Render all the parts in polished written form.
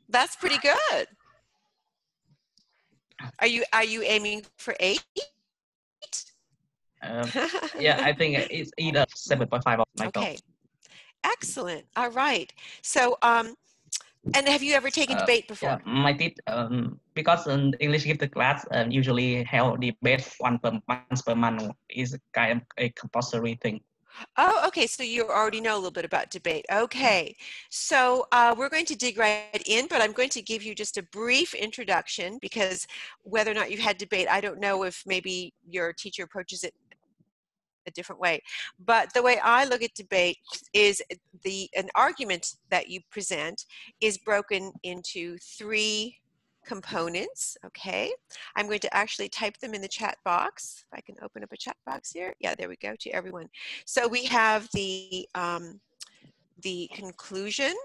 That's pretty good. Are you aiming for 8? Yeah, I think it's either 7.5 or my goal. Okay, excellent. All right. So, and have you ever taken debate before? Yeah, my tip, because English gifted class usually held debate once per month is kind of a compulsory thing. Oh, okay. So you already know a little bit about debate. Okay. So we're going to dig right in, but I'm going to give you just a brief introduction because whether or not you've had debate, I don't know if maybe your teacher approaches it a different way. But the way I look at debate is an argument that you present is broken into 3 components. Okay, I'm going to actually type them in the chat box. If I can open up a chat box here. Yeah, there we go, to everyone. So we have the conclusion,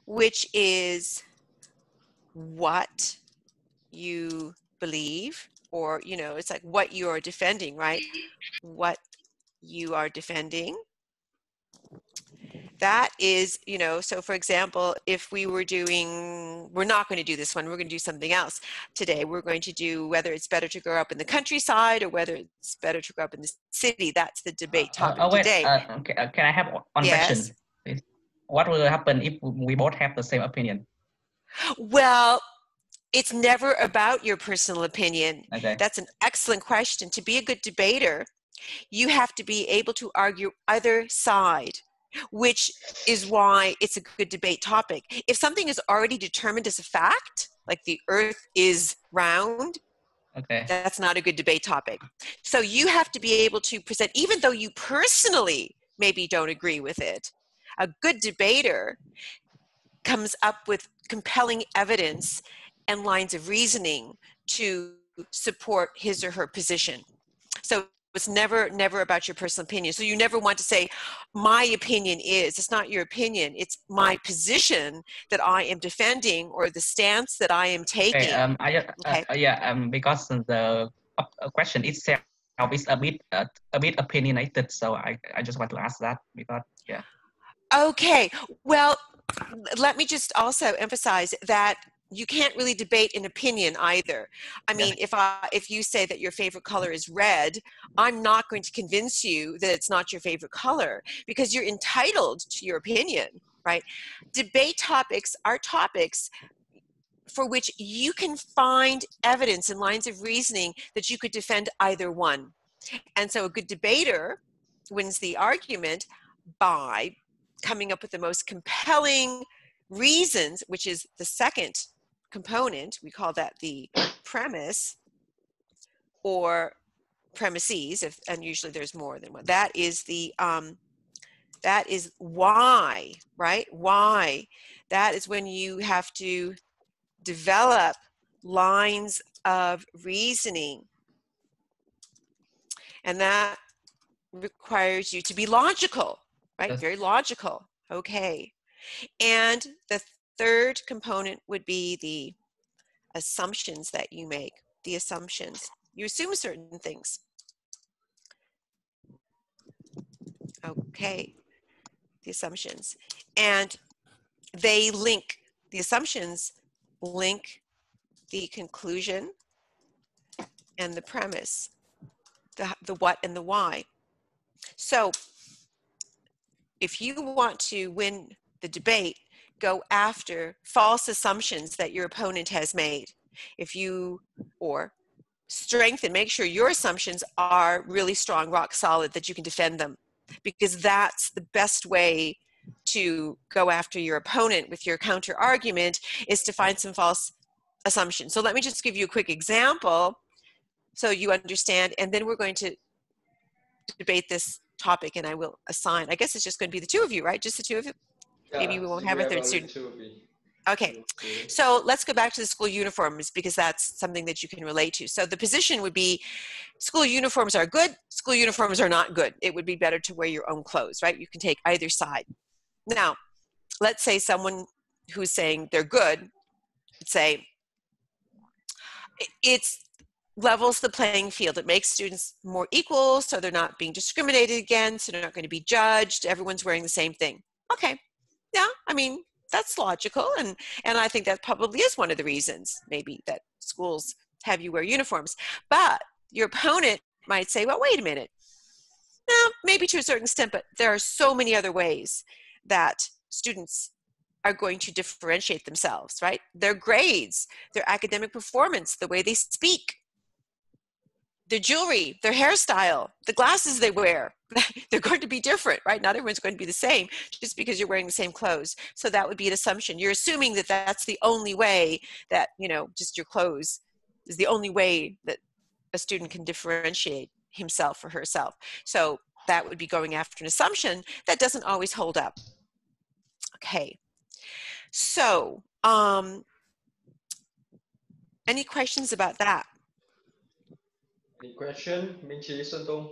which is what you believe, or it's like what you are defending, right? What you are defending. That is, so for example, if we're not going to do this one, we're going to do something else today. We're going to do whether it's better to grow up in the countryside or whether it's better to grow up in the city. That's the debate topic today. Can I have one question? Please? What will happen if we both have the same opinion? Well, it's never about your personal opinion. Okay. That's an excellent question. To be a good debater, you have to be able to argue either side, which is why it's a good debate topic. If something is already determined as a fact, like the earth is round, okay, that's not a good debate topic. So you have to be able to present, even though you personally maybe don't agree with it. A good debater comes up with compelling evidence and lines of reasoning to support his or her position. So it's never about your personal opinion. So you never want to say, my opinion is. It's not your opinion. It's my position that I am defending, or the stance that I am taking. Because the question itself is a bit opinionated. So I just want to ask that because, yeah. Okay. Well, let me just also emphasize that you can't really debate an opinion either. I mean, if you say that your favorite color is red, I'm not going to convince you that it's not your favorite color, because you're entitled to your opinion, right? Debate topics are topics for which you can find evidence and lines of reasoning that you could defend either one. And so a good debater wins the argument by coming up with the most compelling reasons, which is the second component. We call that the premise or premises, and usually there's more than one. That is that is why, right? Why? That is when you have to develop lines of reasoning, and that requires you to be logical, right? Very logical. Okay. And the third component would be the assumptions that you make. The assumptions. You assume certain things. Okay. The assumptions. And they link, the assumptions link the conclusion and the premise, the what and the why. So if you want to win the debate, go after false assumptions that your opponent has made. Or strengthen, make sure your assumptions are really strong, rock solid, that you can defend them, because that's the best way to go after your opponent with your counter argument, is to find some false assumptions. So let me just give you a quick example so you understand, and then we're going to debate this topic, and I will assign, I guess it's just going to be the two of you, right? Just the two of you? Yeah, maybe we won't have a third student. Okay, Okay. So let's go back to the school uniforms, because that's something that you can relate to. So the position would be, school uniforms are good, school uniforms are not good. It would be better to wear your own clothes, right? You can take either side. Now, let's say someone who's saying they're good, say, it's levels the playing field. It makes students more equal, so they're not being discriminated against, so they're not going to be judged. Everyone's wearing the same thing. Okay, yeah, I mean, that's logical, and I think that probably is one of the reasons maybe that schools have you wear uniforms. But your opponent might say, well, wait a minute. No, maybe to a certain extent, but there are so many other ways that students are going to differentiate themselves, right? Their grades, their academic performance, the way they speak, their jewelry, their hairstyle, the glasses they wear, they're going to be different, right? Not everyone's going to be the same just because you're wearing the same clothes. So that would be an assumption. You're assuming that that's the only way that, just your clothes is the only way that a student can differentiate himself or herself. So that would be going after an assumption that doesn't always hold up. Okay. So, any questions about that? Any question, Minh Trí, Xuân Tung?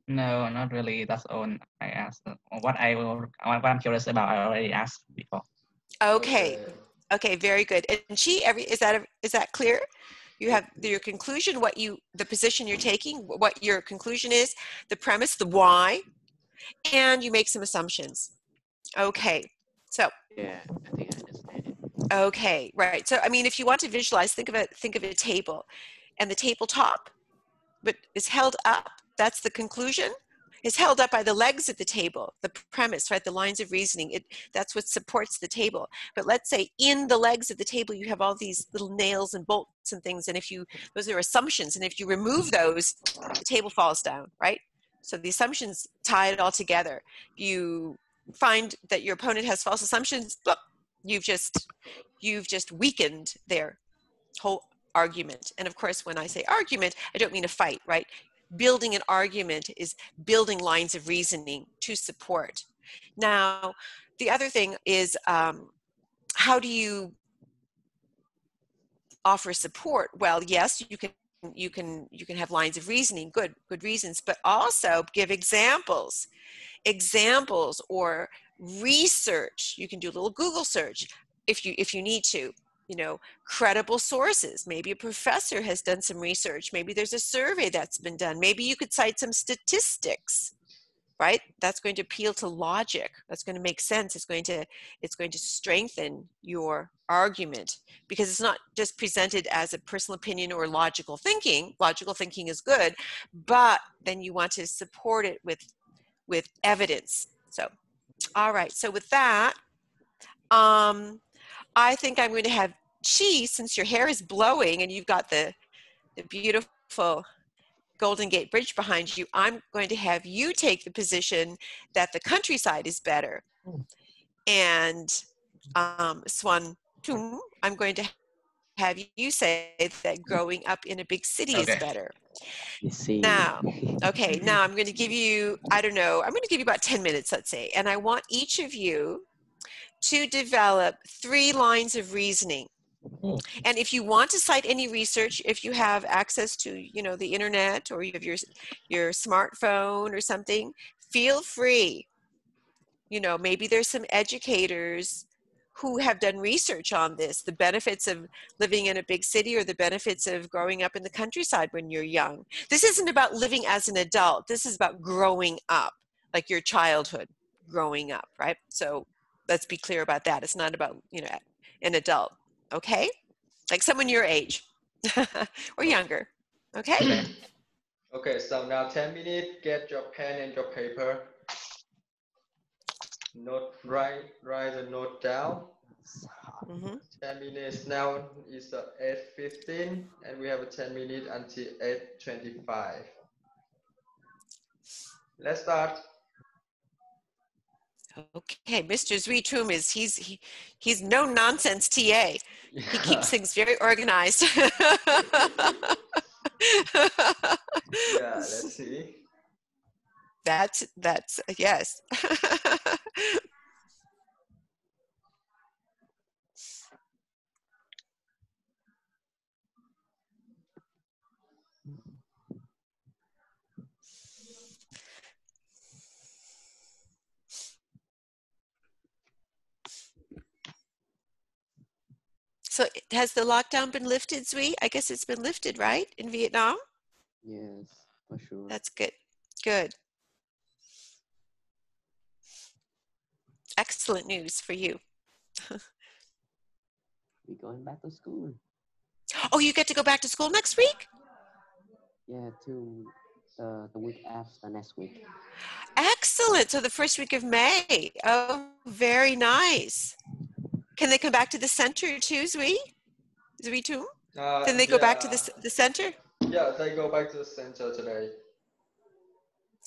No, not really. That's all I asked. What I'm curious about, I already asked before. Okay. Okay, very good. And is that clear? You have your conclusion, the position you're taking, what your conclusion is, the premise, the why, and you make some assumptions. Okay. So. Yeah, I think I understand it. Okay, right. So, I mean, if you want to visualize, think of a table, and the tabletop, but is held up. That's the conclusion. Is held up by the legs of the table, the premise, right? The lines of reasoning. That's what supports the table. But let's say in the legs of the table, you have all these little nails and bolts and things, and those are assumptions, and if you remove those, the table falls down, right? So the assumptions tie it all together. You find that your opponent has false assumptions. Look, you've just weakened their whole argument. And of course, when I say argument, I don't mean a fight, right? Building an argument is building lines of reasoning to support. Now, the other thing is, how do you offer support? Well, yes, you can have lines of reasoning, good reasons, but also give examples or research. You can do a little Google search if you need to. Credible sources. Maybe a professor has done some research. Maybe there's a survey that's been done. Maybe you could cite some statistics, right? That's going to appeal to logic. That's going to make sense. It's going to strengthen your argument, because it's not just presented as a personal opinion or logical thinking. Logical thinking is good, but then you want to support it with evidence. So, all right. So with that, I think I'm going to have Chi, since your hair is blowing and you've got the beautiful Golden Gate Bridge behind you, I'm going to have you take the position that the countryside is better. And Swan Tum, I'm going to have you say that growing up in a big city is better. You see. Now, okay, now I'm going to give you, I'm going to give you about 10 minutes, let's say, and I want each of you to develop 3 lines of reasoning. And if you want to cite any research, if you have access to, the internet, or you have your smartphone or something, feel free. Maybe there's some educators who have done research on this, the benefits of living in a big city or the benefits of growing up in the countryside when you're young. This isn't about living as an adult. This is about growing up, like your childhood growing up, right? So let's be clear about that. It's not about, an adult, okay? Like someone your age or younger, okay? Okay, so now 10 minutes, get your pen and your paper. Write the note down. 10 minutes now is 8:15, and we have 10 minutes until 8:25. Let's start. Okay, Mr. Zwitum he's no nonsense TA. He keeps things very organized. Yeah, let's see. That's yes. So has the lockdown been lifted, Zui? I guess it's been lifted, right, in Vietnam? Yes, for sure. That's good. Good. Excellent news for you. We're going back to school. Oh, you get to go back to school next week? Yeah, to the week after next week. Excellent. So the first week of May. Oh, very nice. Can they come back to the center too, Zui? Zui too? Can they go back to the center? Yeah, they go back to the center today.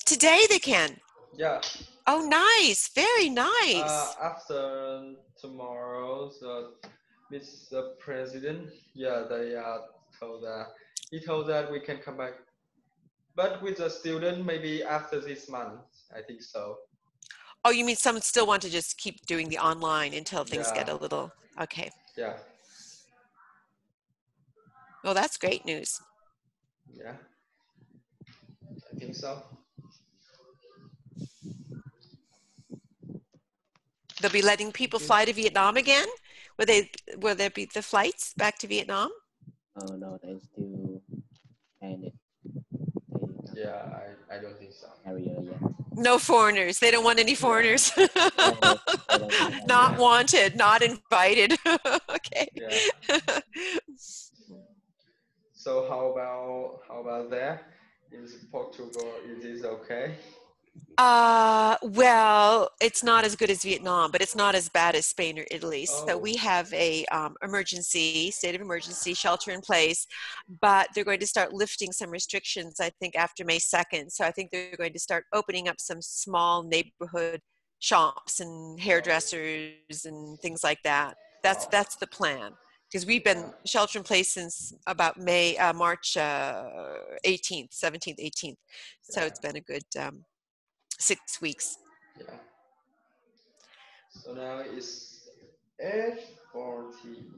Today they can? Yeah. Oh, nice. Very nice. After tomorrow, with the president, they told that he told that we can come back. But with the student, maybe after this month, I think so. Oh, you mean some still want to just keep doing the online until things get a little, okay. Yeah. Well, that's great news. Yeah, I think so. They'll be letting people fly to Vietnam again? Will there be the flights back to Vietnam? Oh no, they still ban it. Yeah, I don't think so. Area yet. No foreigners. They don't want any foreigners. Not wanted, not invited. Okay. Yeah. So how about there? In Portugal, is this okay? Well, it's not as good as Vietnam, but it's not as bad as Spain or Italy. Oh. So we have a state of emergency, shelter in place, but they're going to start lifting some restrictions, I think, after May 2nd. So I think they're going to start opening up some small neighborhood shops and hairdressers and things like that. That's the plan. Because we've been shelter in place since about March 18th, 17th, 18th. So it's been a good 6 weeks. Yeah. So now it's 8:40.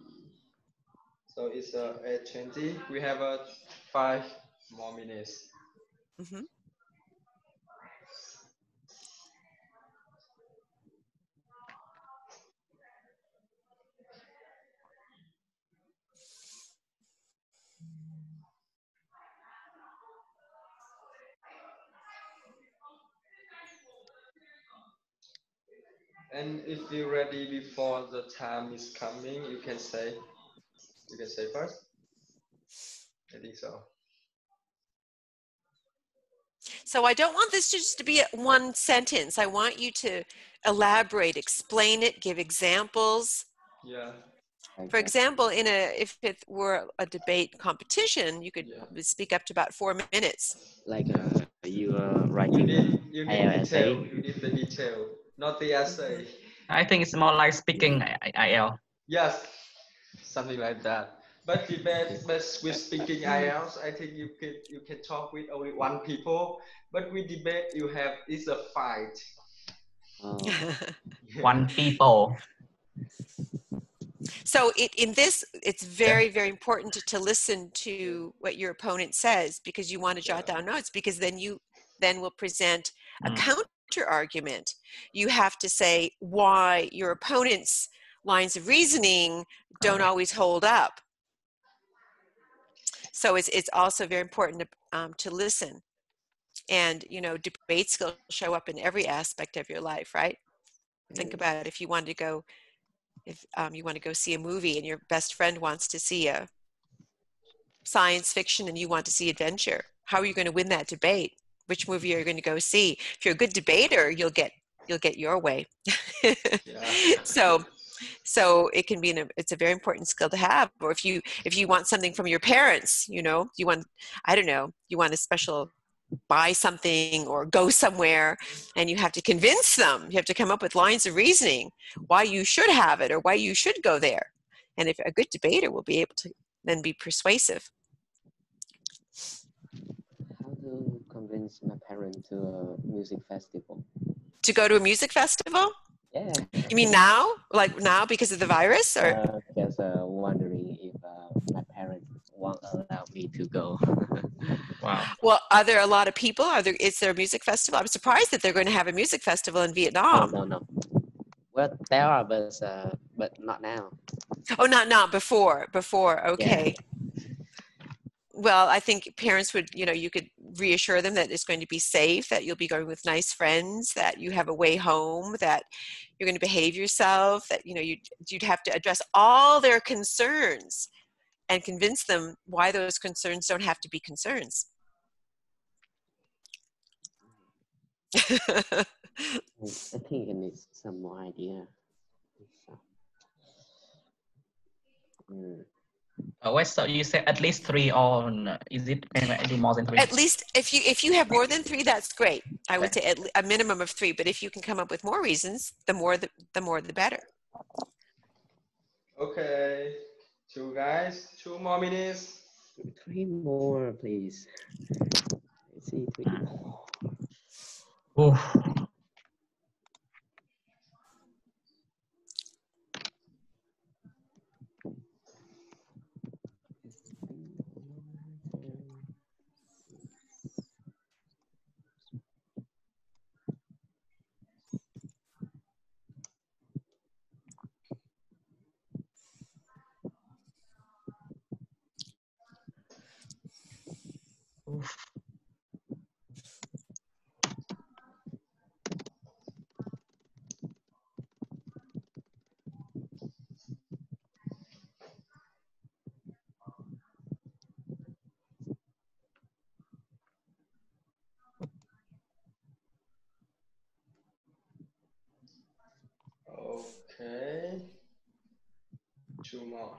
So it's 8:20. We have 5 more minutes. Mm-hmm. And if you're ready before the time is coming, you can say first. I think so. So I don't want this just to be one sentence. I want you to elaborate, explain it, give examples. Yeah. For example, if it were a debate competition, you could speak up to about 4 minutes. Like you are writing You need essay. You need the detail, not the essay. I think it's more like speaking IELTS. Yes, something like that. But with speaking IELTS, I think you can talk with only one people. But with debate, it's a fight. One people. So it's very, very important to listen to what your opponent says, because you want to jot down notes, because then you will present a counter argument. You have to say why your opponent's lines of reasoning don't always hold up. So it's also very important to listen. And, debate skills show up in every aspect of your life, right? Think about it. If you want to go see a movie and your best friend wants to see a science fiction and you want to see adventure, how are you going to win that debate? Which movie are you going to go see? If you're a good debater, you'll get your way. So it can be it's a very important skill to have. Or if you want something from your parents, you want a special buy something or go somewhere, and you have to convince them. You have to come up with lines of reasoning why you should have it or why you should go there. And if a good debater will be able to then be persuasive. How to convince my parents to a music festival? To go to a music festival? Yeah. You mean now? Like now because of the virus? Or just wondering if my parents won't allow me to go. Wow. Well, are there a lot of people? Is there a music festival? I'm surprised that they're going to have a music festival in Vietnam. No. Well, there are, but not now. Oh, not before. Okay. Yeah. Well, I think parents would, you could reassure them that it's going to be safe, that you'll be going with nice friends, that you have a way home, that you're going to behave yourself, that you'd have to address all their concerns and convince them why those concerns don't have to be concerns. I think it needs some more idea. Wait, so you said at least 3, or is it can I do more than 3? At least if you have more than 3, that's great. I would say a minimum of 3, but if you can come up with more reasons, the more the better. Okay, 2 guys, 2 more minutes. 3 more, please. Let's see, 3 more. Oof. Okay, 2 more.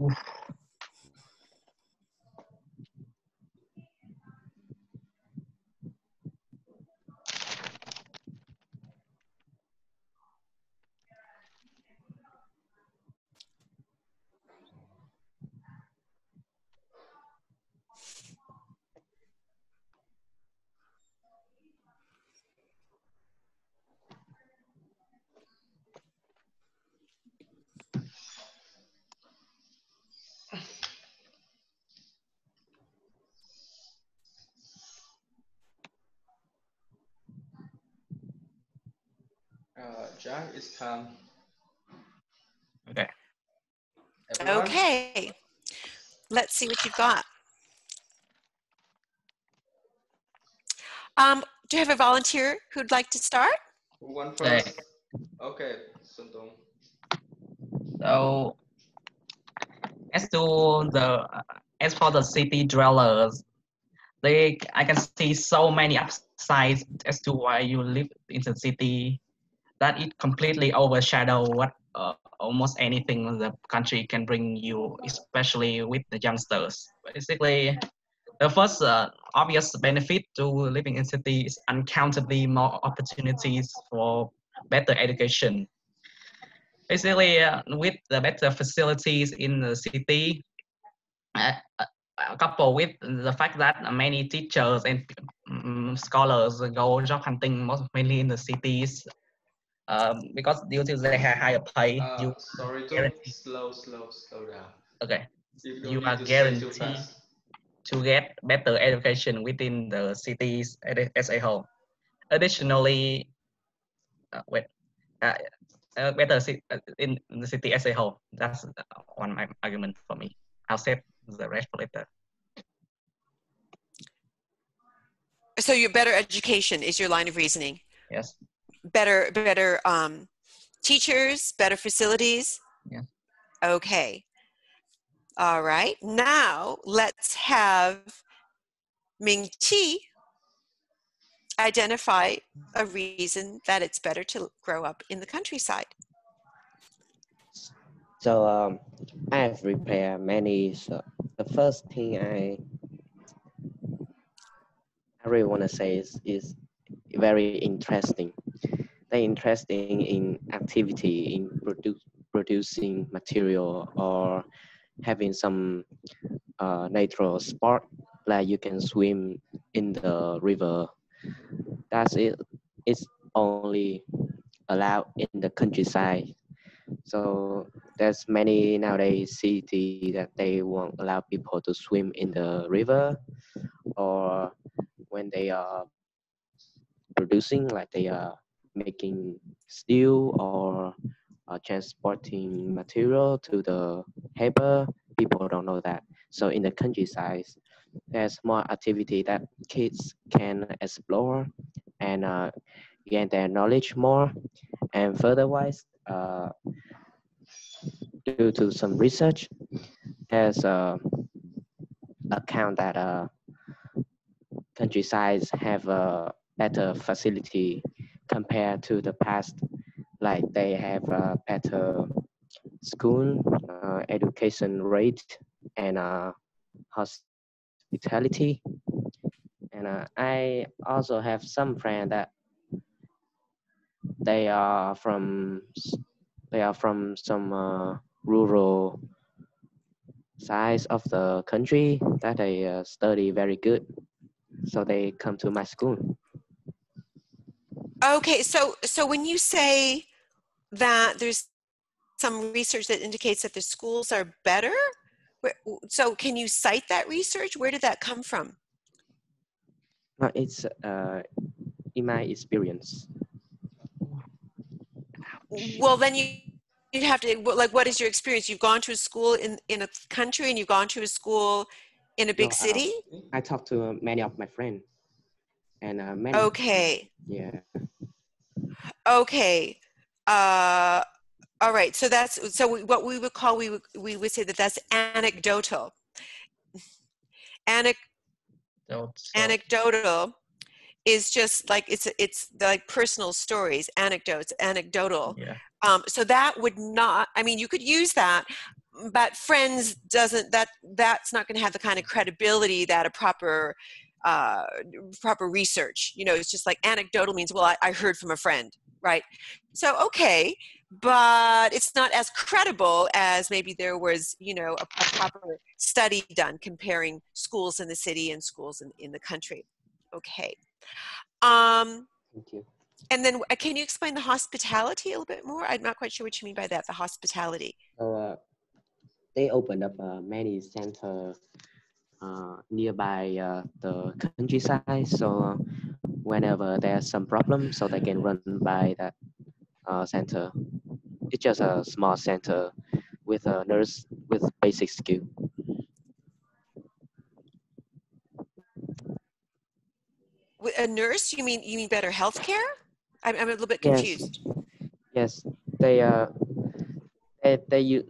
Oof. Jack, it's time. Okay. Everyone? Okay, let's see what you've got. Do you have a volunteer who'd like to start? Who went first? Okay, Xuân Tùng. So as for the city dwellers, I can see so many upsides as to why you live in the city, that it completely overshadow what almost anything the country can bring you, especially with the youngsters. Basically, the first obvious benefit to living in city is uncountably more opportunities for better education. Basically, with the better facilities in the city, coupled with the fact that many teachers and scholars go job hunting mainly in the cities, because due to they have higher pay, you Sorry to guarantee. slow down. Okay, You you are need to say too guaranteed fast. to get better education within the cities as a whole. Additionally, better in the city as a whole. That's one argument for me. I'll save the rest for later. So your better education is your line of reasoning. Yes. Better teachers, better facilities. Yeah. Okay. All right. Now let's have Ming Chi identify a reason that it's better to grow up in the countryside. So I have prepared many. So the first thing I really want to say is very interesting. They're interesting in activity, in producing material, or having some natural sport, like you can swim in the river. That's it. It's only allowed in the countryside. So there's many nowadays city that they won't allow people to swim in the river. or when they are producing, like they are making steel or transporting material to the paper. People don't know that. So in the countryside, there's more activity that kids can explore and gain their knowledge more. And furtherwise, due to some research, there's a account that countrysides have a better facility compared to the past. Like they have a better school education rate and hospitality. And I also have some friends that they are from some rural sides of the country that they study very good, so they come to my school. Okay, so when you say that there's some research that indicates that the schools are better, so can you cite that research? Where did that come from? It's in my experience. Well, then you'd have to, like, what is your experience? You've gone to a school in a country and you've gone to a school in a big city? I talked to many of my friends and many. Okay. Yeah. Okay. All right. So that's, so what we would call, we would say that that's anecdotal. Anecdotal is just like, it's like personal stories, anecdotes, anecdotal. Yeah. So that would not, I mean, you could use that, but friends doesn't, that's not going to have the kind of credibility that a proper research, you know, it's just like anecdotal means, well, I heard from a friend, right? So, okay, but it's not as credible as maybe there was, you know, a proper study done comparing schools in the city and schools in the country. Okay. Thank you. And then can you explain the hospitality a little bit more? I'm not quite sure what you mean by that, the hospitality. So they opened up many centers nearby the countryside. So whenever there's some problem, so they can run by that center. It's just a small center with a nurse with basic skill. A nurse? You mean better healthcare? I'm a little bit confused. Yes, they use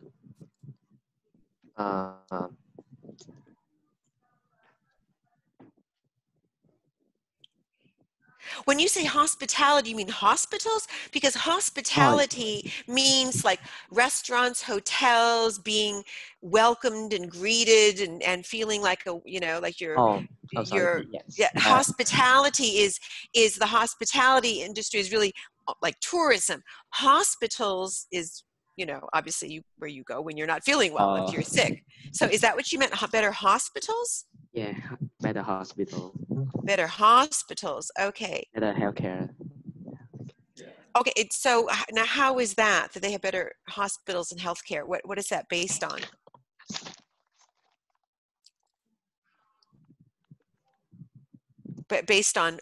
When you say hospitality, you mean hospitals? Because hospitality means like restaurants, hotels, being welcomed and greeted and feeling like a, you know, like hospitality is the hospitality industry is really like tourism. Hospitals is, you know, obviously where you go when you're not feeling well, if you're sick. So is that what you meant? Better hospitals? Yeah, better hospital. Better hospitals. Okay. Better healthcare. Okay. So now, how is that they have better hospitals and healthcare? What is that based on? But based on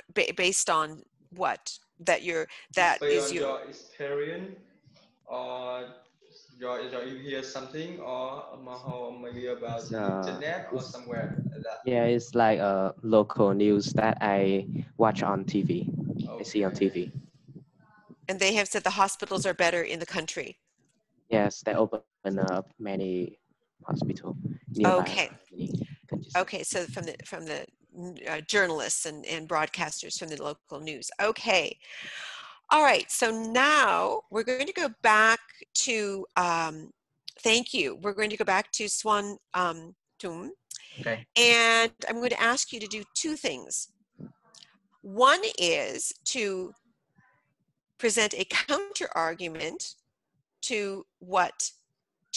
what? That is your experience, or you hear something, or maybe about the internet or somewhere like that. Yeah, it's like local news that I watch on TV. Okay. I see on TV. And they have said the hospitals are better in the country. Yes, they open up many hospitals nearby. Okay. Okay. So from the journalists and broadcasters from the local news. Okay. All right. So now we're going to go back to. Thank you. We're going to go back to Swan Tum. Okay. And I'm going to ask you to do two things. One is to present a counter argument to what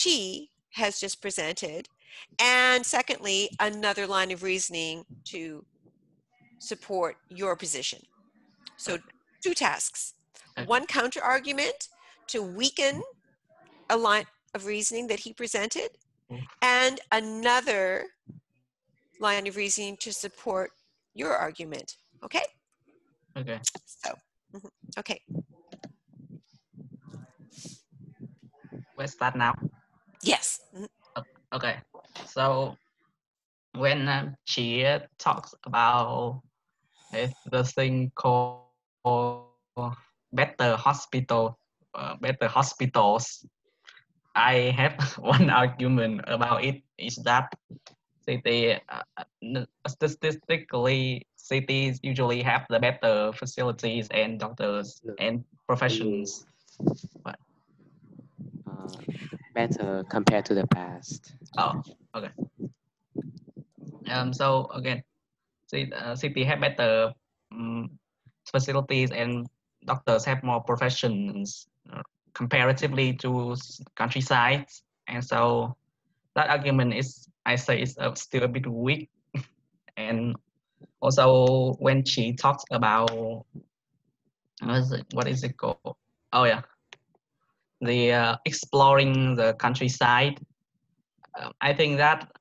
Chi has just presented. And secondly, another line of reasoning to support your position. So two tasks. Okay. One counter argument to weaken a line of reasoning that he presented, and another line of reasoning to support your argument. Okay? Okay. So, okay. Let's start now. Yes. Okay. So when she talks about the thing called better hospitals, I have one argument about it is that city statistically cities usually have the better facilities and doctors and professions. Better compared to the past. Oh, okay. So again, city have better facilities and doctors have more professions comparatively to countryside, and so that argument is, I say, is still a bit weak. And also when she talks about what is it called? Oh yeah, the exploring the countryside. I think that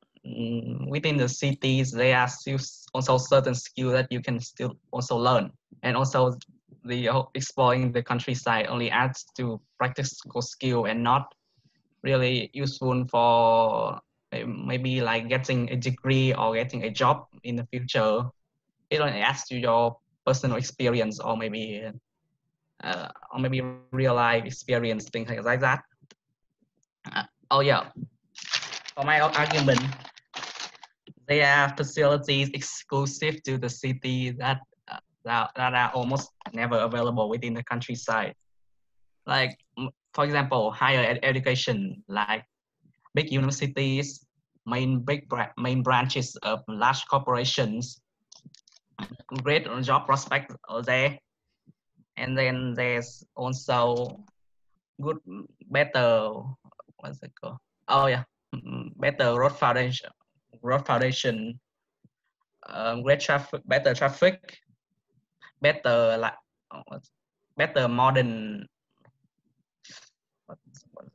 within the cities there are still also certain skills that you can still also learn, and also the exploring the countryside only adds to practical skill and not really useful for maybe like getting a degree or getting a job in the future. It only adds to your personal experience or maybe real life experience, things like that. Oh yeah, for my argument, there are facilities exclusive to the city that are almost never available within the countryside. Like, for example, higher education, like big universities, main branches of large corporations, great job prospects are there. And then there's also good, better, what's it called? Oh yeah, better road foundation, great traffic, better traffic, better like better modern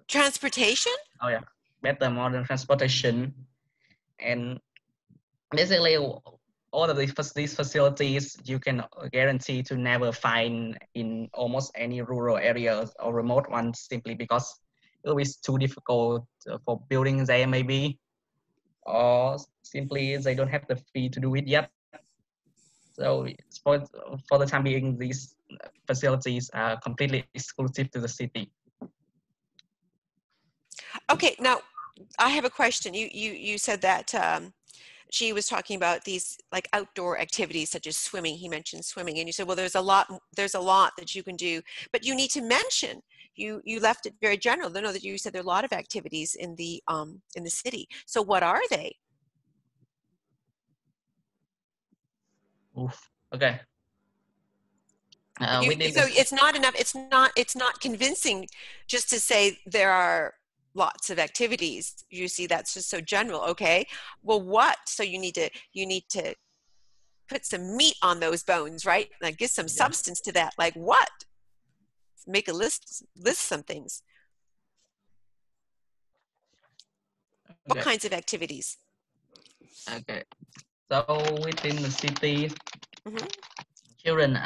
Transportation? oh yeah, better modern transportation, and basically all of these facilities you can guarantee to never find in almost any rural areas or remote ones, simply because it will be too difficult for building there maybe, or simply they don't have the fee to do it yet. So for the time being, these facilities are completely exclusive to the city. Okay, now I have a question. You said that she was talking about these like outdoor activities such as swimming. He mentioned swimming, and you said, well, there's a lot that you can do, but you need to mention. You left it very general. No, that you said there are a lot of activities in the city. So what are they? Oof. Okay. So it's not enough. It's not convincing just to say there are lots of activities. You see, that's just so general. Okay, well, what? So you need to put some meat on those bones, right? Like give some substance to that. Like what? Make a list some things. Okay. What kinds of activities? Okay. So within the city, children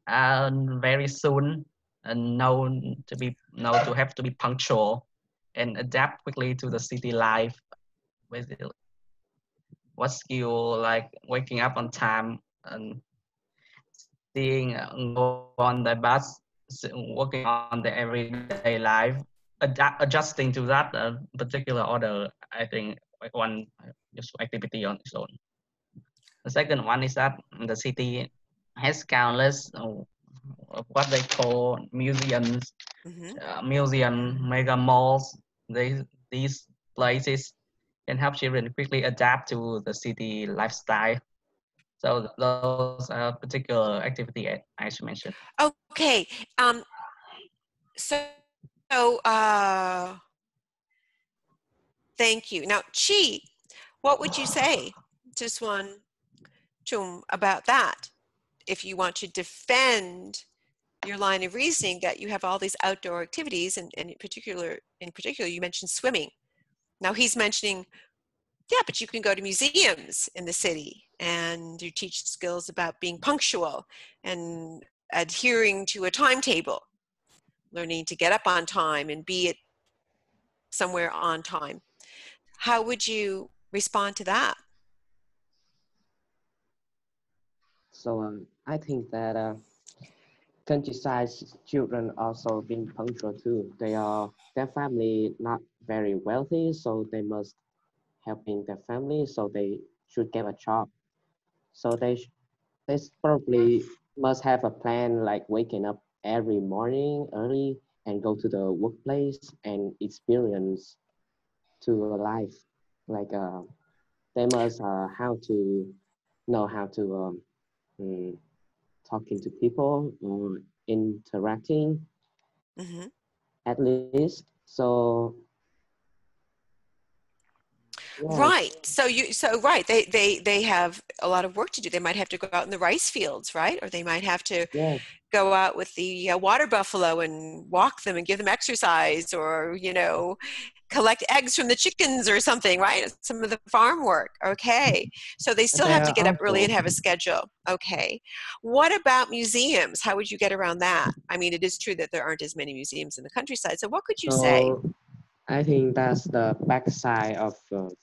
are very soon known to have to be punctual and adapt quickly to the city life. Basically, what skill like waking up on time and seeing go on the bus, working on the everyday life, adjusting to that particular order. I think like one useful activity on its own. The second one is that the city has countless what they call museums, mega malls. These places can help children quickly adapt to the city lifestyle. So those are particular activity I should mention. Okay. So thank you. Now, Chi, what would you say to Chung about that? If you want to defend your line of reasoning that you have all these outdoor activities, and in particular, you mentioned swimming. Now he's mentioning, yeah, but you can go to museums in the city. and you teach skills about being punctual and adhering to a timetable, learning to get up on time and be at somewhere on time. How would you respond to that? So I think that countryside children also being punctual too. Their family not very wealthy, so they must helping their family, so they should get a job. So they probably must have a plan like waking up every morning early and go to the workplace and experience to a life. Like they must know how to talking to people or interacting Mm-hmm. at least. So yeah. Right. Right. They have a lot of work to do. They might have to go out in the rice fields, right? Or they might have to Yeah. go out with the water buffalo and walk them and give them exercise, or, you know, collect eggs from the chickens or something, right? Some of the farm work. Okay. So they still have to There get up early and also, have a schedule. Okay. What about museums? How would you get around that? I mean, it is true that there aren't as many museums in the countryside. So what could you say? so I think that's the backside of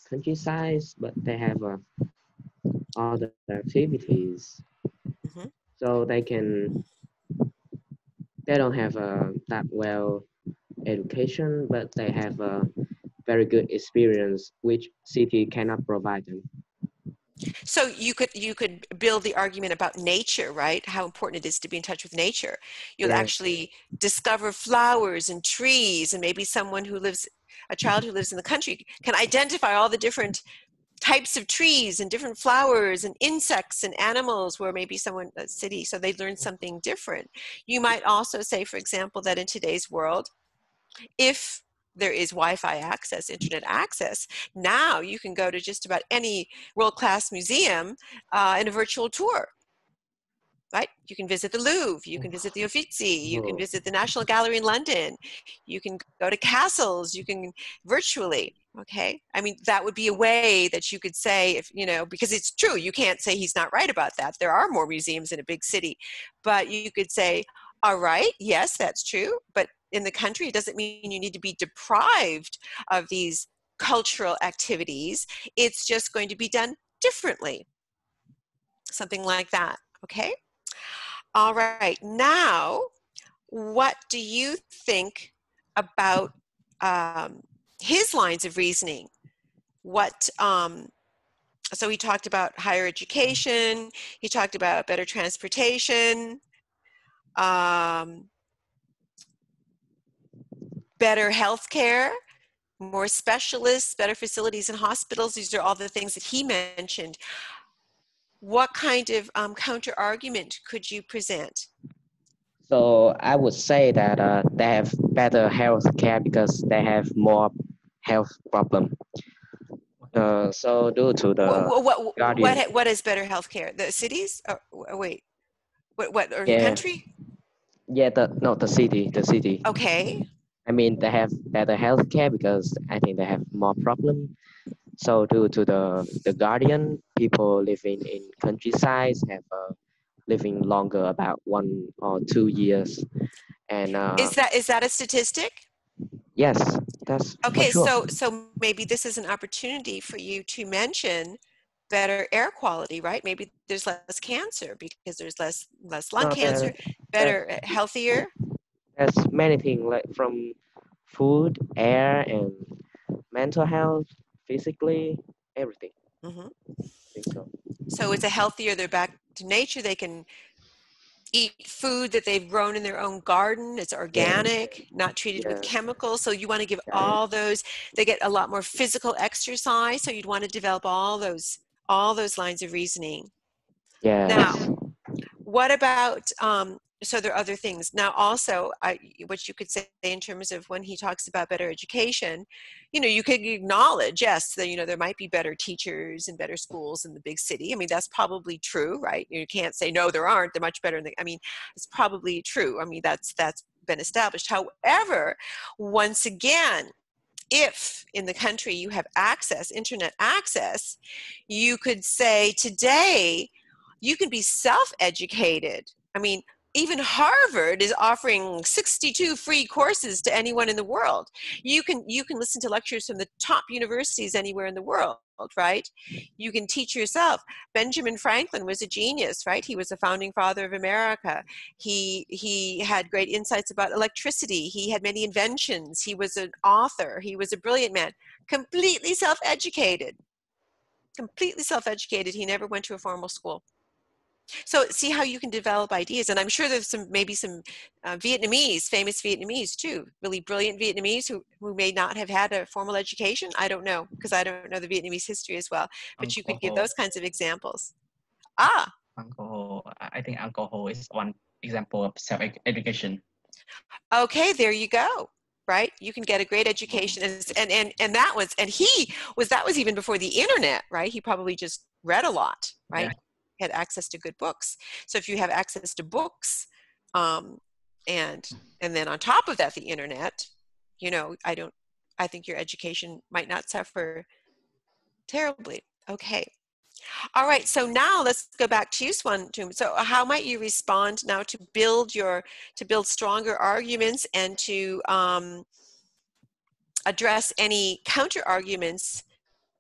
countryside, but they have other activities. Mm-hmm. So they don't have that well education, but they have a very good experience which city cannot provide them. So you could build the argument about nature, right? How important it is to be in touch with nature. You'll Yeah. actually discover flowers and trees, and maybe a child who lives in the country can identify all the different types of trees and different flowers and insects and animals, where maybe someone a city, so they learn something different. You might also say, for example, that in today's world, if there is Wi-Fi access, internet access, now you can go to just about any world-class museum in a virtual tour, right? You can visit the Louvre, you can visit the Uffizi, you can visit the National Gallery in London, you can go to castles, you can virtually, okay? I mean, that would be a way that you could say, if you know, because it's true, you can't say he's not right about that. There are more museums in a big city, but you could say, all right, yes, that's true, but in the country, it doesn't mean you need to be deprived of these cultural activities. It's just going to be done differently. Something like that, okay? All right, now, what do you think about his lines of reasoning? So he talked about higher education, he talked about better transportation, better health care, more specialists, better facilities and hospitals. These are all the things that he mentioned. What kind of counter argument could you present? So I would say that they have better health care because they have more health problem. So due to the guardian, What is better health care? The cities? Wait, or the yeah, country? yeah, the city. Okay. I mean, they have better health care because I think they have more problem. So due to the guardian, people living in countryside have living longer, about 1 or 2 years. And Is that a statistic? yes, that's for Okay, sure. so maybe this is an opportunity for you to mention better air quality, right? Maybe there's less cancer because there's less lung No, cancer, there, better, healthier. there's many things like from food, air, and mental health, physically, everything. Hmm. I think so. So it's a healthier, they're back to nature, they can eat food that they've grown in their own garden. It's Yeah, organic, not treated with yeah, chemicals. So you want to give yeah, all those, they get a lot more physical exercise. So you'd want to develop all those lines of reasoning. Now, yes. what about, so there are other things. Now also, what you could say in terms of when he talks about better education, you know, you could acknowledge, yes, that, you know, there might be better teachers and better schools in the big city. I mean, that's probably true, right? You can't say, no, there aren't. They're much better. I mean, it's probably true. I mean, that's been established. However, once again, if in the country you have access, internet access, you could say today you can be self-educated. I mean, even Harvard is offering 62 free courses to anyone in the world. You can listen to lectures from the top universities anywhere in the world, right? You can teach yourself. Benjamin Franklin was a genius, right? He was the founding father of America. He had great insights about electricity. He had many inventions. He was an author. He was a brilliant man. Completely self-educated. Completely self-educated. He never went to a formal school. So see how you can develop ideas. And I'm sure there's maybe some Vietnamese, famous Vietnamese too, really brilliant Vietnamese who may not have had a formal education. I don't know, because I don't know the Vietnamese history as well. But you could give those kinds of examples. Uncle Ho, I think Uncle Ho is one example of self-education. Okay, there you go. Right? You can get a great education. And that was even before the internet, right? He probably just read a lot, right? Yeah. Had access to good books. So if you have access to books, and then on top of that, the internet, you know, I think your education might not suffer terribly. Okay. All right. So now let's go back to you, Swantum. So how might you respond now to build stronger arguments and to address any counter arguments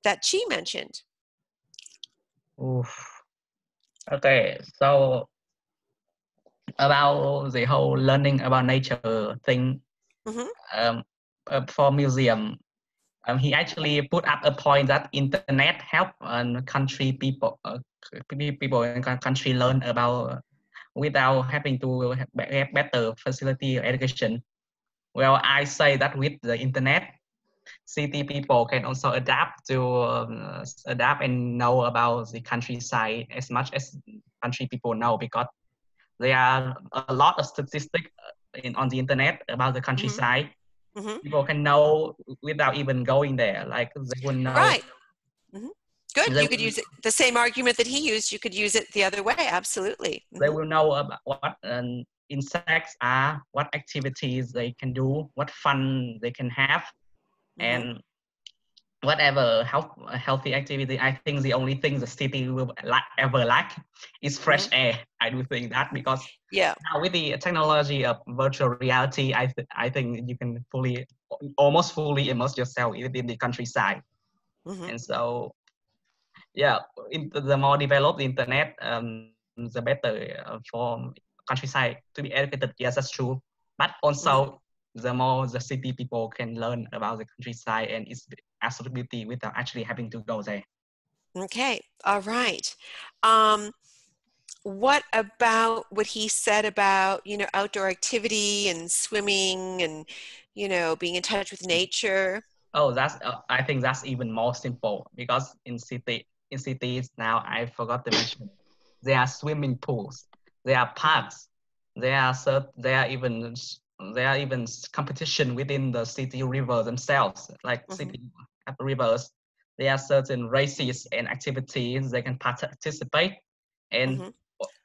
that Chi mentioned? Oof. Okay, so about the whole learning about nature thing, for museum, he actually put up a point that internet help country people in country learn about without having to have better facility or education. Well, I say that with the internet, city people can also adapt and know about the countryside as much as country people know, because there are a lot of statistics on the internet about the countryside. People can know without even going there. Like they will know. Right. Good. You could use it, the same argument that he used. You could use it the other way. Absolutely. They will know about what insects are, what activities they can do, what fun they can have, and whatever healthy activity. I think the only thing the city will ever lack is fresh air. I do think that, because now with the technology of virtual reality, I think you can almost fully immerse yourself within the countryside. And so, the more developed the internet, the better for countryside to be educated. Yes, that's true. But also, the more the city people can learn about the countryside and its absolute beauty without actually having to go there. Okay. All right. What about what he said about, outdoor activity and swimming and, being in touch with nature? Oh, I think that's even more simple, because in cities now, I forgot to mention, there are swimming pools, there are parks, there are even competition within the city rivers themselves, like city rivers. There are certain races and activities they can participate and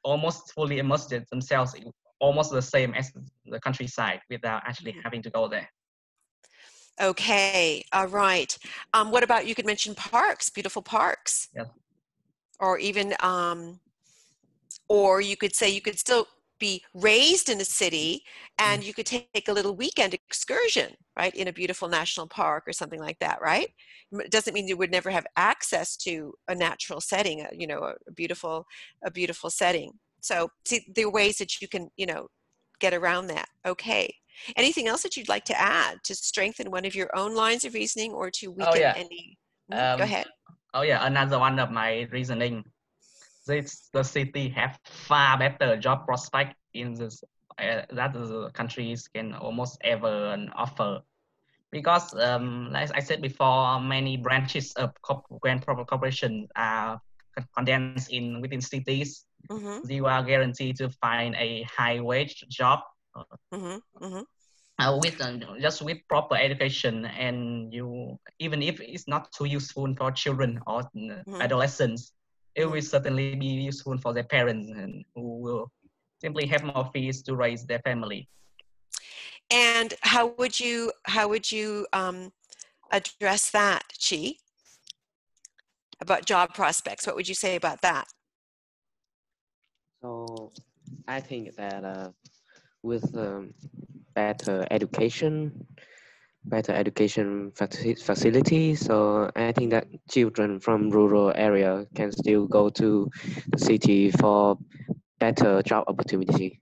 almost fully immerse themselves, almost the same as the countryside, without actually having to go there. Okay. All right. What about, you could mention parks, beautiful parks. Yeah. Or even, or you could say you could still be raised in a city and you could take a little weekend excursion, right, in a beautiful national park or something like that, right? It doesn't mean you would never have access to a natural setting, a beautiful setting. So see, there are ways that you can, get around that. Okay. Anything else that you'd like to add to strengthen one of your own lines of reasoning or to weaken any? Go ahead. Another one of my reasoning. The city have far better job prospect in this that the countries can almost ever offer, because like I said before, many branches of grand corporations are condensed within cities. You are guaranteed to find a high wage job with proper education, and even if it's not too useful for children or adolescents, it will certainly be useful for their parents, and who will simply have more fees to raise their family. And how would you address that, Chi? About job prospects, what would you say about that? So I think that with better education facilities, so I think that children from rural area can still go to the city for better job opportunity.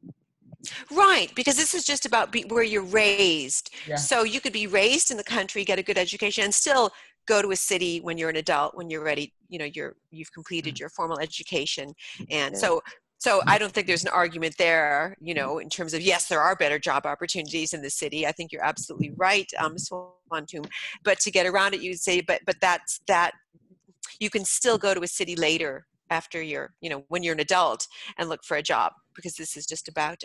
Right, because this is just about where you're raised. Yeah. So you could be raised in the country, get a good education, and still go to a city when you're an adult, when you're ready, you know, you've completed your formal education. And Yeah. so I don't think there's an argument there, you know, in terms of, yes, there are better job opportunities in the city. I think you're absolutely right, Swantum. But to get around it, you'd say, but that's that you can still go to a city later after you're, you know, when you're an adult and look for a job, because this is just about,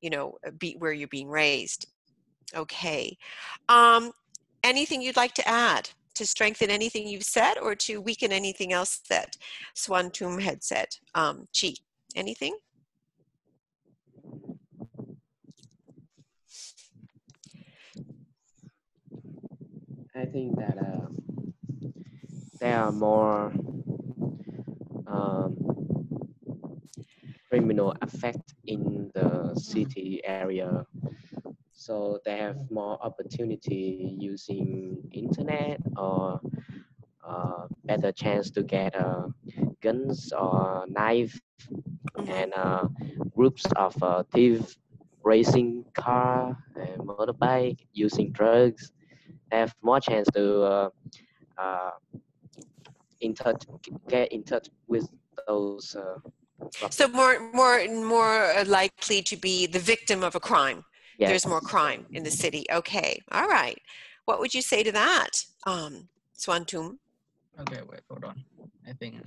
you know, where you're being raised. Okay. Anything you'd like to add to strengthen anything you've said or to weaken anything else that Swantum had said? Chi, anything? I think that there are more criminal effect in the city area, so they have more opportunity using internet or better chance to get guns or knife, and groups of thief racing car and motorbike using drugs. They have more chance to get in touch with those. So more likely to be the victim of a crime. Yes. There's more crime in the city. Okay. All right. What would you say to that, Swantum? Okay, wait, hold on. I think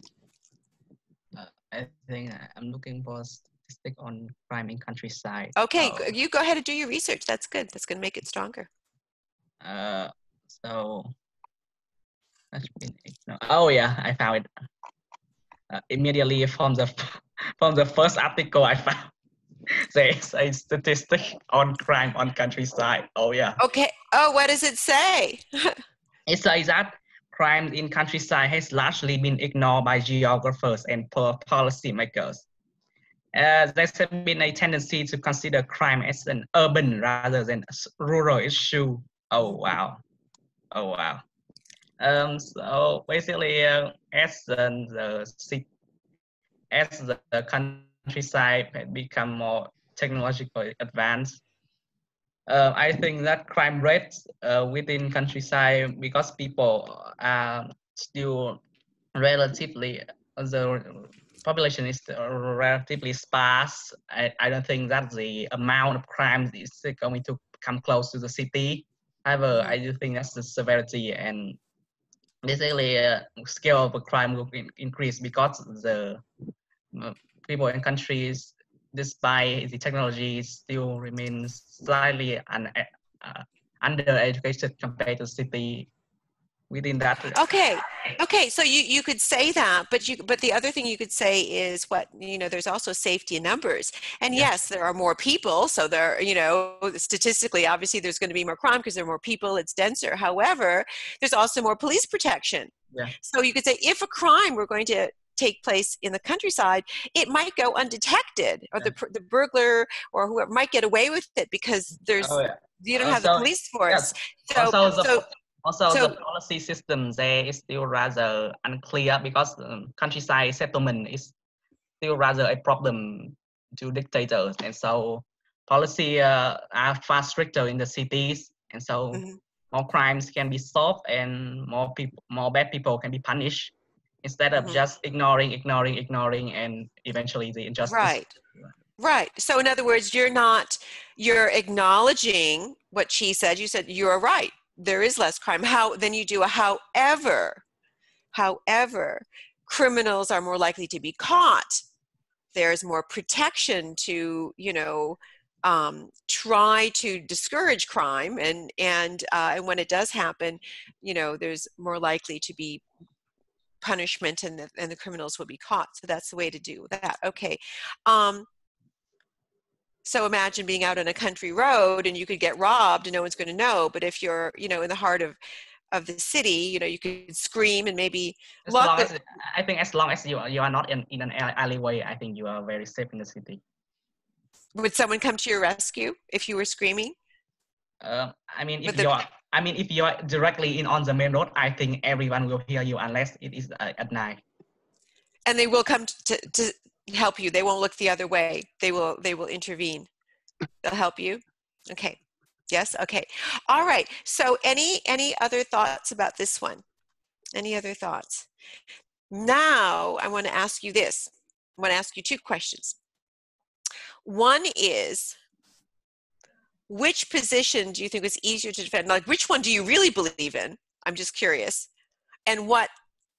I'm looking for statistic on crime in countryside. Okay, you go ahead and do your research. That's good. That's going to make it stronger. So that's been oh yeah, I found it. Immediately from the first article I found, there's a statistic on crime on countryside. Oh yeah. Okay. Oh, what does it say? It says that crime in countryside has largely been ignored by geographers and policymakers. There's been a tendency to consider crime as an urban rather than a rural issue. Oh wow. Oh wow. So basically, as the countryside had become more technologically advanced, I think that crime rates within countryside, because people are still relatively, the population is relatively sparse. I don't think that the amount of crime is going to come close to the city. However, I do think that's the severity and basically scale of the crime will increase, because the people in countries, despite the technology, still remains slightly under-educated compared to city. Within that. Okay. So you could say that, but the other thing you could say is what, you know, there's also safety in numbers. And yes, there are more people, so there, you know, statistically, obviously, there's going to be more crime because there are more people. It's denser. However, there's also more police protection. Yeah. So you could say if a crime were going to take place in the countryside, it might go undetected, or the burglar or whoever might get away with it because there's you don't have the police force. Yes. Also, the policy system there is still rather unclear, because countryside settlement is still rather a problem to dictators, and so policy are far stricter in the cities, and so more crimes can be solved and more bad people can be punished, instead of just ignoring, and eventually the injustice. Right. So in other words, you're acknowledging what she said. You said you're right. There is less crime. Then you do a however, criminals are more likely to be caught. There's more protection to, you know, try to discourage crime, and when it does happen, you know, there's more likely to be punishment, and the criminals will be caught. So that's the way to do that. Okay. So imagine being out on a country road and you could get robbed and no one's going to know. But if you're, you know, in the heart of the city, you know, you could scream and maybe look. I think as long as you are not in an alleyway, I think you are very safe in the city. Would someone come to your rescue if you were screaming? I mean, if you are directly in on the main road, I think everyone will hear you unless it is at night. And they will come to help you. They won't look the other way. They will intervene. They'll help you. Okay. Yes. Okay. All right. So any other thoughts about this one? Any other thoughts? Now I want to ask you this. I want to ask you two questions. One is, which position do you think was easier to defend? Like, which one do you really believe in? I'm just curious. And what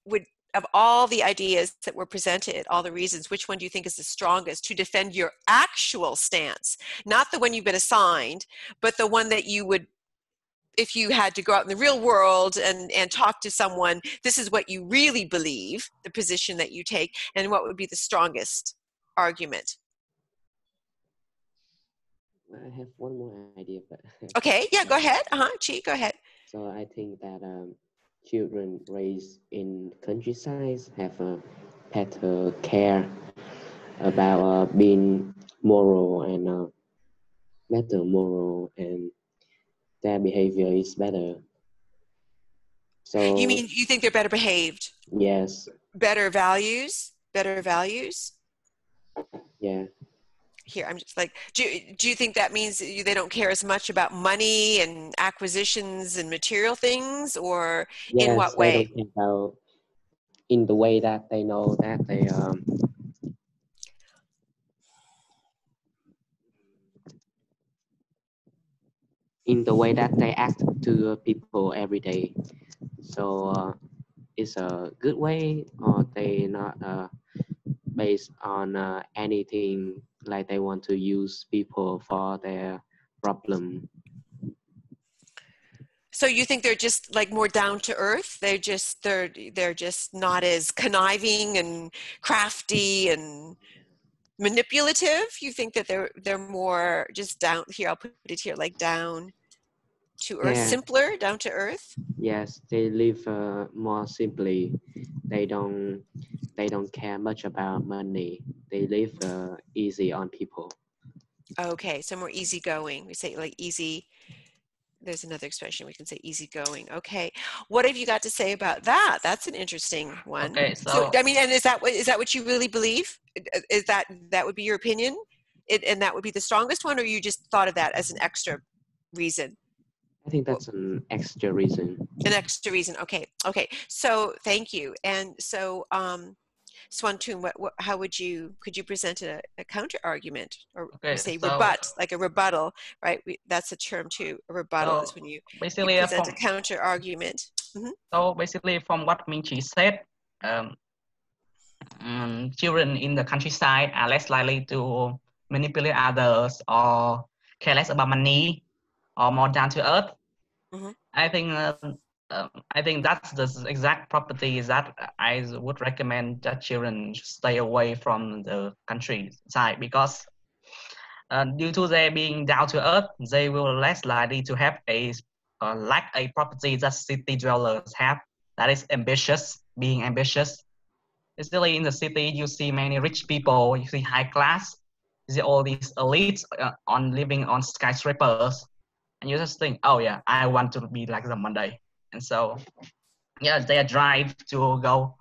would, of all the ideas that were presented, all the reasons, which one do you think is the strongest to defend your actual stance? Not the one you've been assigned, but the one that you would, if you had to go out in the real world and talk to someone, this is what you really believe, the position that you take, and what would be the strongest argument? I have one more idea. But okay, yeah, go ahead. Chi, go ahead. So I think that children raised in countryside have a better care about being moral and better moral, and their behavior is better. So you mean you think they're better behaved? Yes. Better values? Better values? Yeah. Here, I'm just like, do you think that means that they don't care as much about money and acquisitions and material things, or yes, in what way? They don't care about, in the way that they know that they in the way that they act to people every day. So it's a good way, or they not based on anything, like they want to use people for their problem. So you think they're just like more down to earth? They're just not as conniving and crafty and manipulative? You think that they're more just down here? I'll put it here, like down to earth, Yeah. simpler, down to earth. Yes, they live more simply. They don't care much about money. They live easy on people. Okay, so more easygoing. We say like easy. There's another expression we can say, easygoing. Okay, what have you got to say about that? That's an interesting one. Okay, so I mean, and is that what you really believe? Is that would be your opinion? And that would be the strongest one, or you just thought of that as an extra reason? I think that's an extra reason. An extra reason. Okay. Okay. So thank you. And so, Swantun, how could you present a counter argument, or say rebut, like a rebuttal, right? That's a term too. A rebuttal is when you present a counter argument. Mm-hmm. So basically, from what Minchi said, children in the countryside are less likely to manipulate others or care less about money, or more down to earth. Mm-hmm. I think that's the exact properties that I would recommend that children stay away from the countryside, because due to their being down to earth, they will less likely to have lack a property that city dwellers have, that is ambitious, being ambitious. Especially in the city, you see many rich people, you see high class, you see all these elites on living on skyscrapers, and you just think, oh yeah, I want to be like them one day. And so, yeah, they drive to go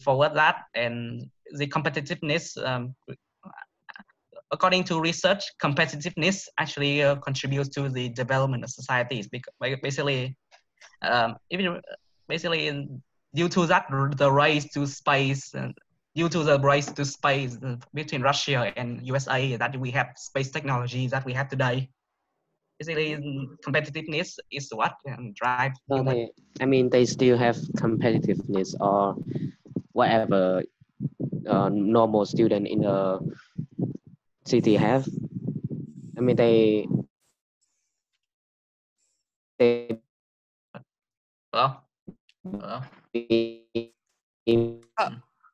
forward that, and the competitiveness, according to research, competitiveness actually contributes to the development of societies. Because basically, due to that, the race to space, due to the race to space between Russia and USA, that we have space technology that we have today. Basically, competitiveness is what drive. So they still have competitiveness, or whatever normal student in a city have. I mean, they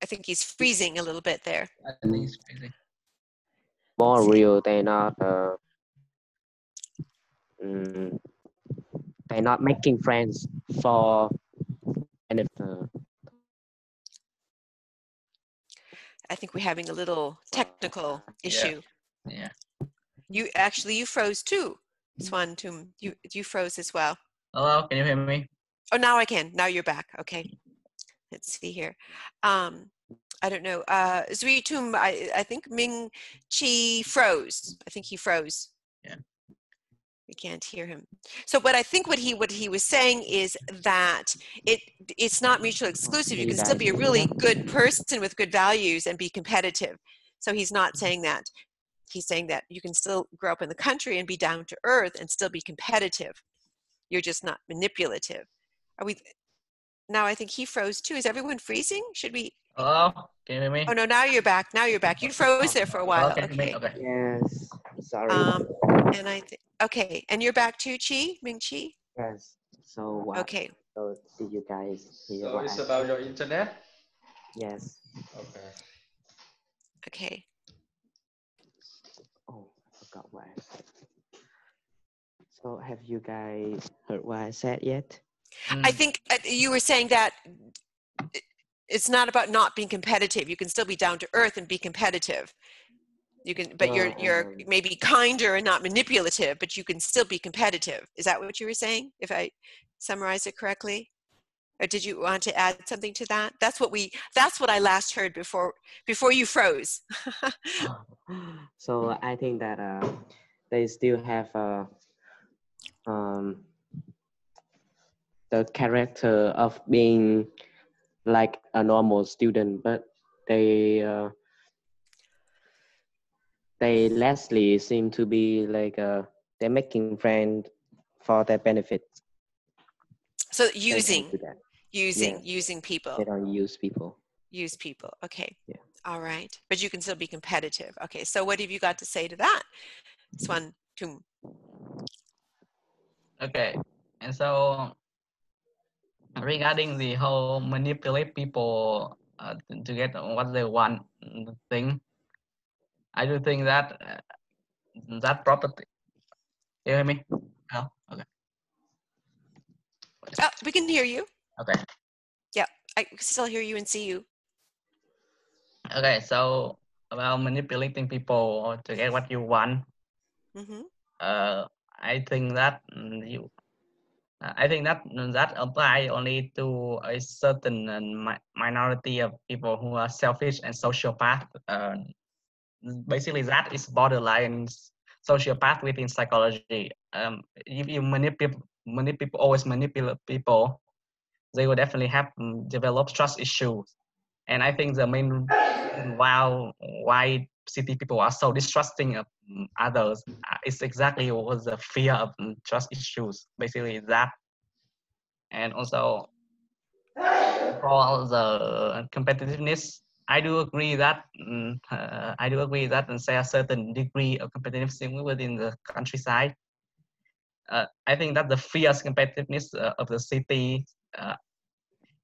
I think he's freezing a little bit there. I think he's freezing. more real. They're not making friends for benefit. I think we're having a little technical issue. Yeah. You froze too, Swan Tum. You froze as well. Hello, can you hear me? Oh, now I can. Now you're back. Okay. Let's see here. I don't know. Zui Tum, I think Ming Chi froze. I think he froze. Yeah. We can't hear him. So, but I think what he was saying is that it's not mutually exclusive. You can still be a really good person with good values and be competitive. So he's not saying that. He's saying that you can still grow up in the country and be down to earth and still be competitive. You're just not manipulative. Are we? Now I think he froze too. Is everyone freezing? Should we? Hello, can you hear me? Oh no! Now you're back. Now you're back. You froze there for a while. Hello, can you hear me? Okay. Okay. Yes. Sorry. And I think okay. And you're back too, Chi Ming Chi. Yes. So what? Okay. So did you guys hear So what it's I about said? your internet? Yes. Okay. Okay. Oh, I forgot what I said. So have you guys heard what I said yet? I think you were saying that it's not about not being competitive. You can still be down to earth and be competitive. You can, but you're maybe kinder and not manipulative, but you can still be competitive. Is that what you were saying? If I summarize it correctly, or did you want to add something to that? That's what I last heard before you froze. So I think that they still have the character of being like a normal student, but they lastly seem to be like they're making friends for their benefit. So They using don't do that. using people. They don't use people. Use people. Okay. Yeah. All right. But you can still be competitive. Okay. So what have you got to say to that, Swan Tum? Okay, and so regarding the whole manipulate people to get what they want thing, I do think that that property. You hear me? Oh, okay. Oh, we can hear you. Okay. Yeah, I can still hear you and see you. Okay, so about manipulating people to get what you want, Mm-hmm. I think that that apply only to a certain minority of people who are selfish and sociopath. Basically, that is borderline sociopath within psychology. If you always manipulate people, they will definitely have develop trust issues. And I think the main reason why city people are so distrusting of others is exactly was the fear of trust issues. Basically that, and also for the competitiveness, I do agree that say a certain degree of competitiveness within the countryside. I think that the fierce competitiveness of the city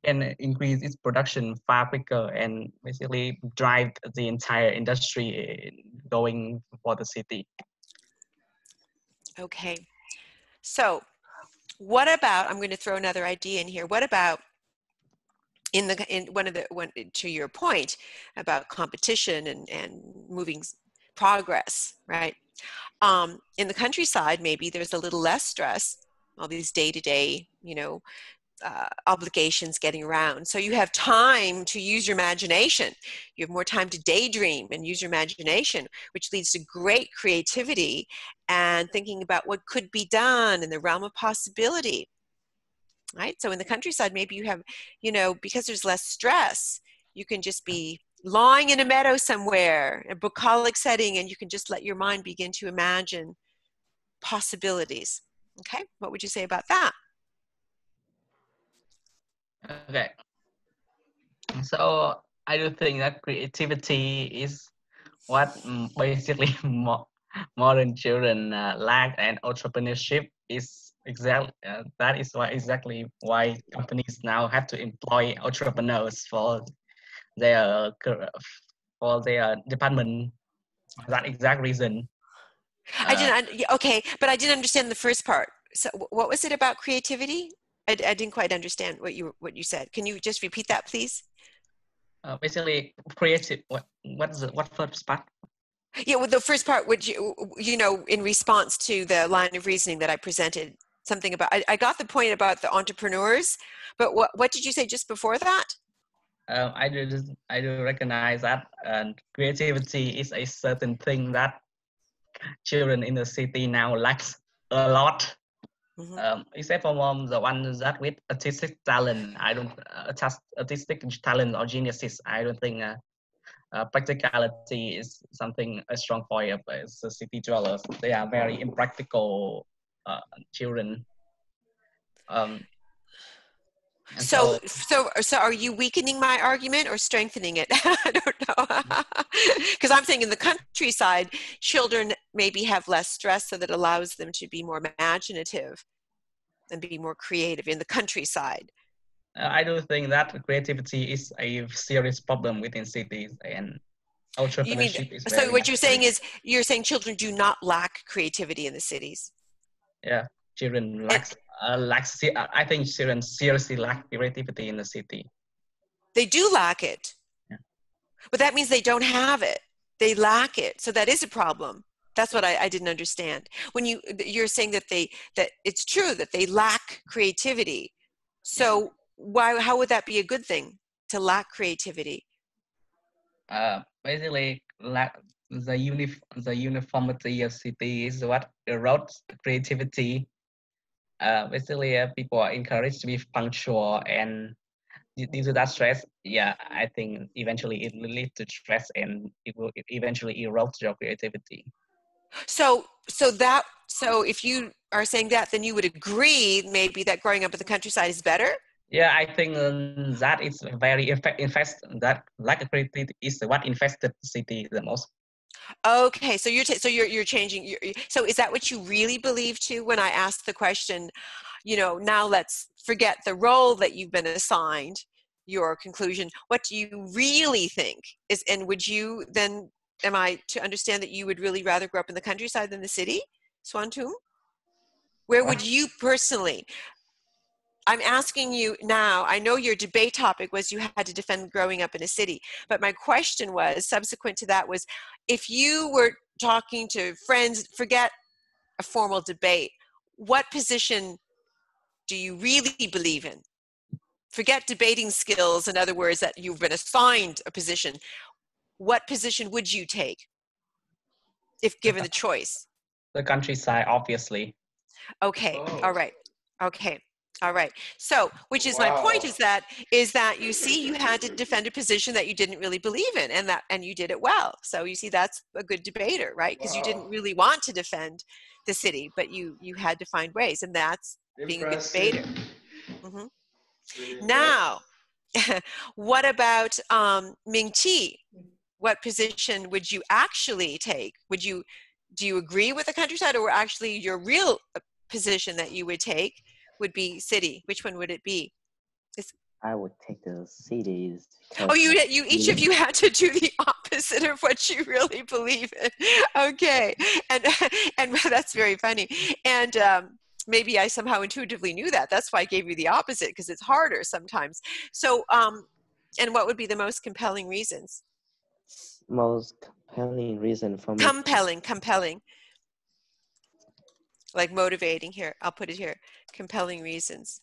can increase its production far quicker and basically drive the entire industry going for the city. Okay. So what about, I'm going to throw another idea in here. What about to your point about competition and moving progress, right? In the countryside, maybe there's a little less stress, all these day-to-day, obligations getting around. So you have time to use your imagination. You have more time to daydream and use your imagination, which leads to great creativity and thinking about what could be done in the realm of possibility. Right? So in the countryside, maybe you have, because there's less stress, you can just be lying in a meadow somewhere, a bucolic setting, and you can just let your mind begin to imagine possibilities. Okay? What would you say about that? Okay. So I do think that creativity is what basically modern children lack, and entrepreneurship is exactly why companies now have to employ entrepreneurs for their department. that exact reason. I didn't. Okay, but I didn't understand the first part. So, what was it about creativity? I didn't quite understand what you said. Can you just repeat that, please? Basically, creative. What first part? Yeah, well, the first part, which in response to the line of reasoning that I presented, something about. I got the point about the entrepreneurs, but what did you say just before that? I do recognize that creativity is a certain thing that children in the city now lacks a lot. Mm-hmm. Except for the ones that with artistic talent. I don't artistic talent or geniuses. I don't think practicality is something a strong point of the city dwellers. They are very impractical children. So are you weakening my argument or strengthening it? I don't know. Because I'm saying in the countryside, children maybe have less stress, so that allows them to be more imaginative and be more creative in the countryside. I do think that creativity is a serious problem within cities, and entrepreneurship is very. So what you're saying is children do not lack creativity in the cities. Yeah, children lacks. I think children seriously lack creativity in the city. They do lack it, yeah. But that means they don't have it. They lack it, so that is a problem. That's what I didn't understand. When you're saying that it's true that they lack creativity. So how would that be a good thing to lack creativity? Basically, the uniformity of city is what erodes creativity. Basically, people are encouraged to be punctual, and due to that stress, I think eventually it will lead to stress, and it will eventually erode your creativity. So if you are saying that, then you would agree maybe that growing up in the countryside is better? Yeah, I think that is very that lack of creativity is what infested the city the most. Okay, so you're changing. So is that what you really believe too? When I asked the question, now let's forget the role that you've been assigned. Your conclusion. What do you really think is? And would you then? Am I to understand that you would really rather grow up in the countryside than the city, Swantum? Where would you personally? I'm asking you now, I know your debate topic was you had to defend growing up in a city, but my question was, subsequent to that, was if you were talking to friends, forget a formal debate, what position do you really believe in? Forget debating skills, in other words, that you've been assigned a position. What position would you take if given the choice? The countryside, obviously. Okay, all right, okay. All right. So, which is my point is that you see you had to defend a position that you didn't really believe in, and you did it well. So you see that's a good debater, right? Because you didn't really want to defend the city, but you had to find ways, and that's being a good debater. Mm-hmm. Really now, what about Ming Chi? What position would you actually take? Do you agree with the countryside, or actually your real position that you would take would be city? Which one would it be? I would take the cities. Oh, you each of you had to do the opposite of what you really believe in. Okay, and that's very funny. And maybe I somehow intuitively knew that. That's why I gave you the opposite, because it's harder sometimes. So, and what would be the most compelling reasons? Most compelling reason for me. Compelling. Like motivating here. I'll put it here. Compelling reasons.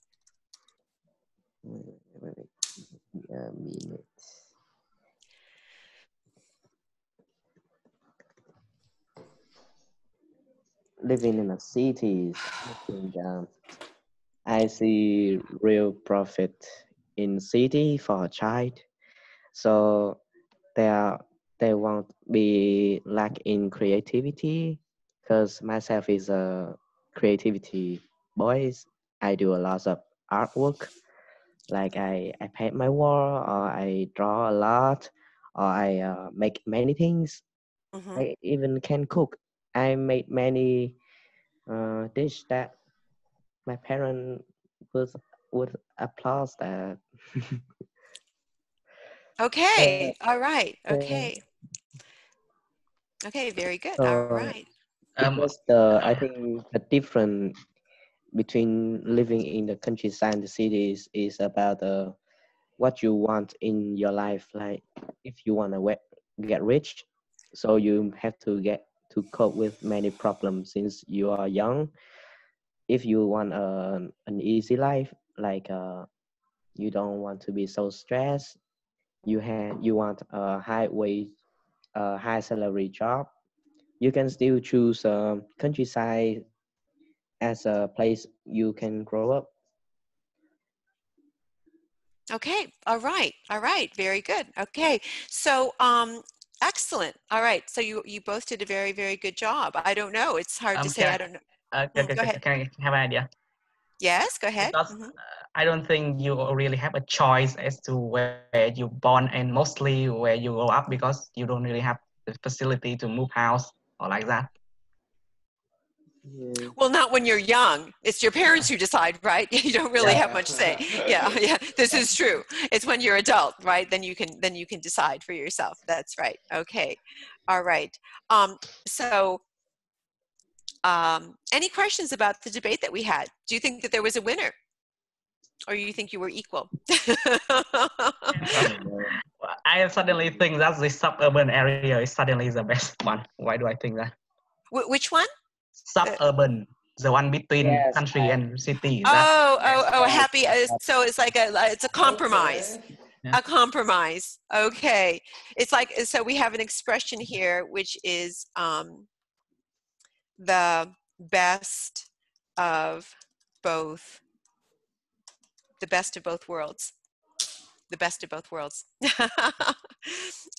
Living in the cities, I see real profit in city for a child. So they won't be lack in creativity, because myself is a creativity boy. I do a lot of artwork, like I paint my wall, or I draw a lot, or I make many things. Mm-hmm. I even can cook. I made many dishes that my parents would applaud that. Okay. All right. Okay. Okay, very good. So, All right. because I think the difference between living in the countryside and the cities is about what you want in your life. Like if you want to get rich, so you have to cope with many problems since you are young. If you want an easy life, like you don't want to be so stressed, you want a high salary job, you can still choose countryside as a place you can grow up. Okay. All right. All right. Very good. Okay. So, excellent. All right. So you both did a very, very good job. I don't know. It's hard to say. I don't know. Go ahead. Can I have an idea? Yes, go ahead. Because I don't think you really have a choice as to where you born and mostly where you grow up, because you don't really have the facility to move house or like that. Yeah. Well, not when you're young. It's your parents who decide, right? You don't really have much say. Yeah, yeah. This is true. It's when you're adult, right? Then you can decide for yourself. That's right. Okay. All right. So, any questions about the debate that we had? Do you think that there was a winner, or you think you were equal? I suddenly think that the suburban area is suddenly the best one. Why do I think that? Which one? Suburban, the one between country and city. Happy. So it's like it's a compromise. Okay. Yeah. A compromise. Okay. It's like, so we have an expression here, which is the best of both, the best of both worlds. The best of both worlds.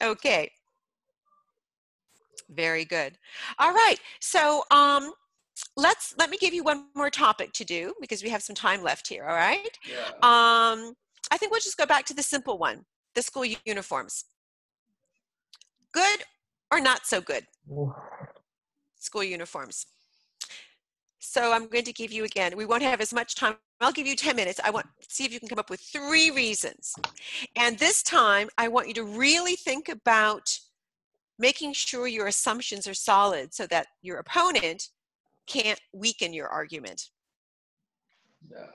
Okay. Very good. All right. So let me give you one more topic to do because we have some time left here. All right. Yeah. I think we'll just go back to the simple one, the school uniforms. Good or not so good? School uniforms. So I'm going to give you, again, we won't have as much time. I'll give you 10 minutes. I want to see if you can come up with 3 reasons. And this time, I want you to really think about making sure your assumptions are solid so that your opponent can't weaken your argument. Yeah.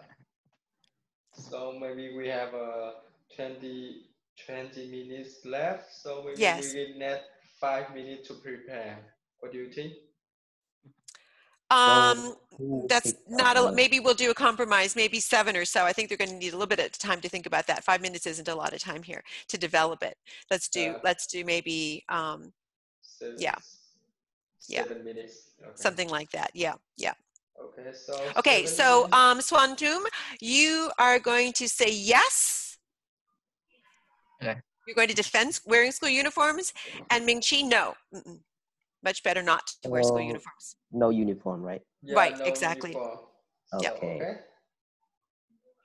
So maybe we have 20 minutes left. So maybe Yes. we need 5 minutes to prepare. What do you think? That's not a, maybe we'll do a compromise, maybe 7 or so. I think they're going to need a little bit of time to think about that. 5 minutes isn't a lot of time here to develop it. Let's do maybe 7 minutes. Okay. Something like that. Yeah. Okay, So Swantum, you are going to say yes. Okay. You're going to defend wearing school uniforms, and Ming-Chi, no. Much better not to wear school uniforms. No uniform, right? Yeah, right, no exactly. Uniform. Okay.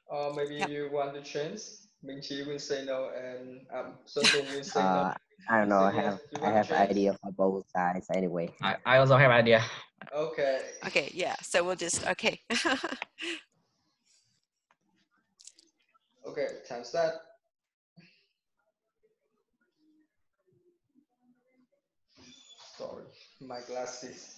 Or maybe you want to change. Ming-Chi will say no, and Sun-Tung will say no. I don't know. I have change? idea for both sides anyway. I also have idea. Okay. Okay, yeah. So we'll just okay. Okay, time start. Sorry, my glasses.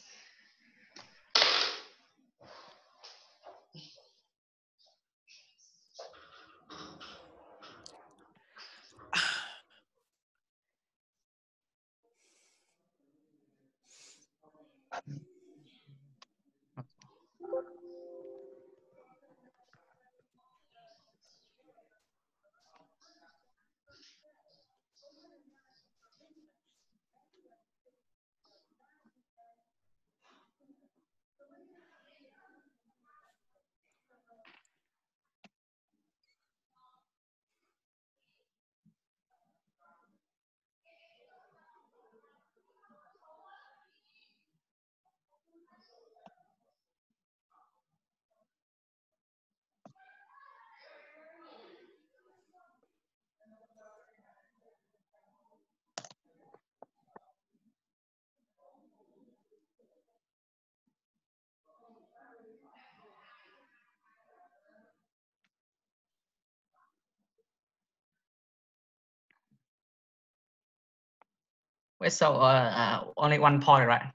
Wait, so only 1 point, right?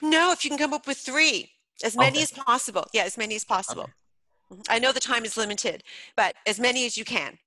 No, if you can come up with 3, as many Okay. as possible. Yeah, as many as possible. Okay. I know the time is limited, but as many as you can.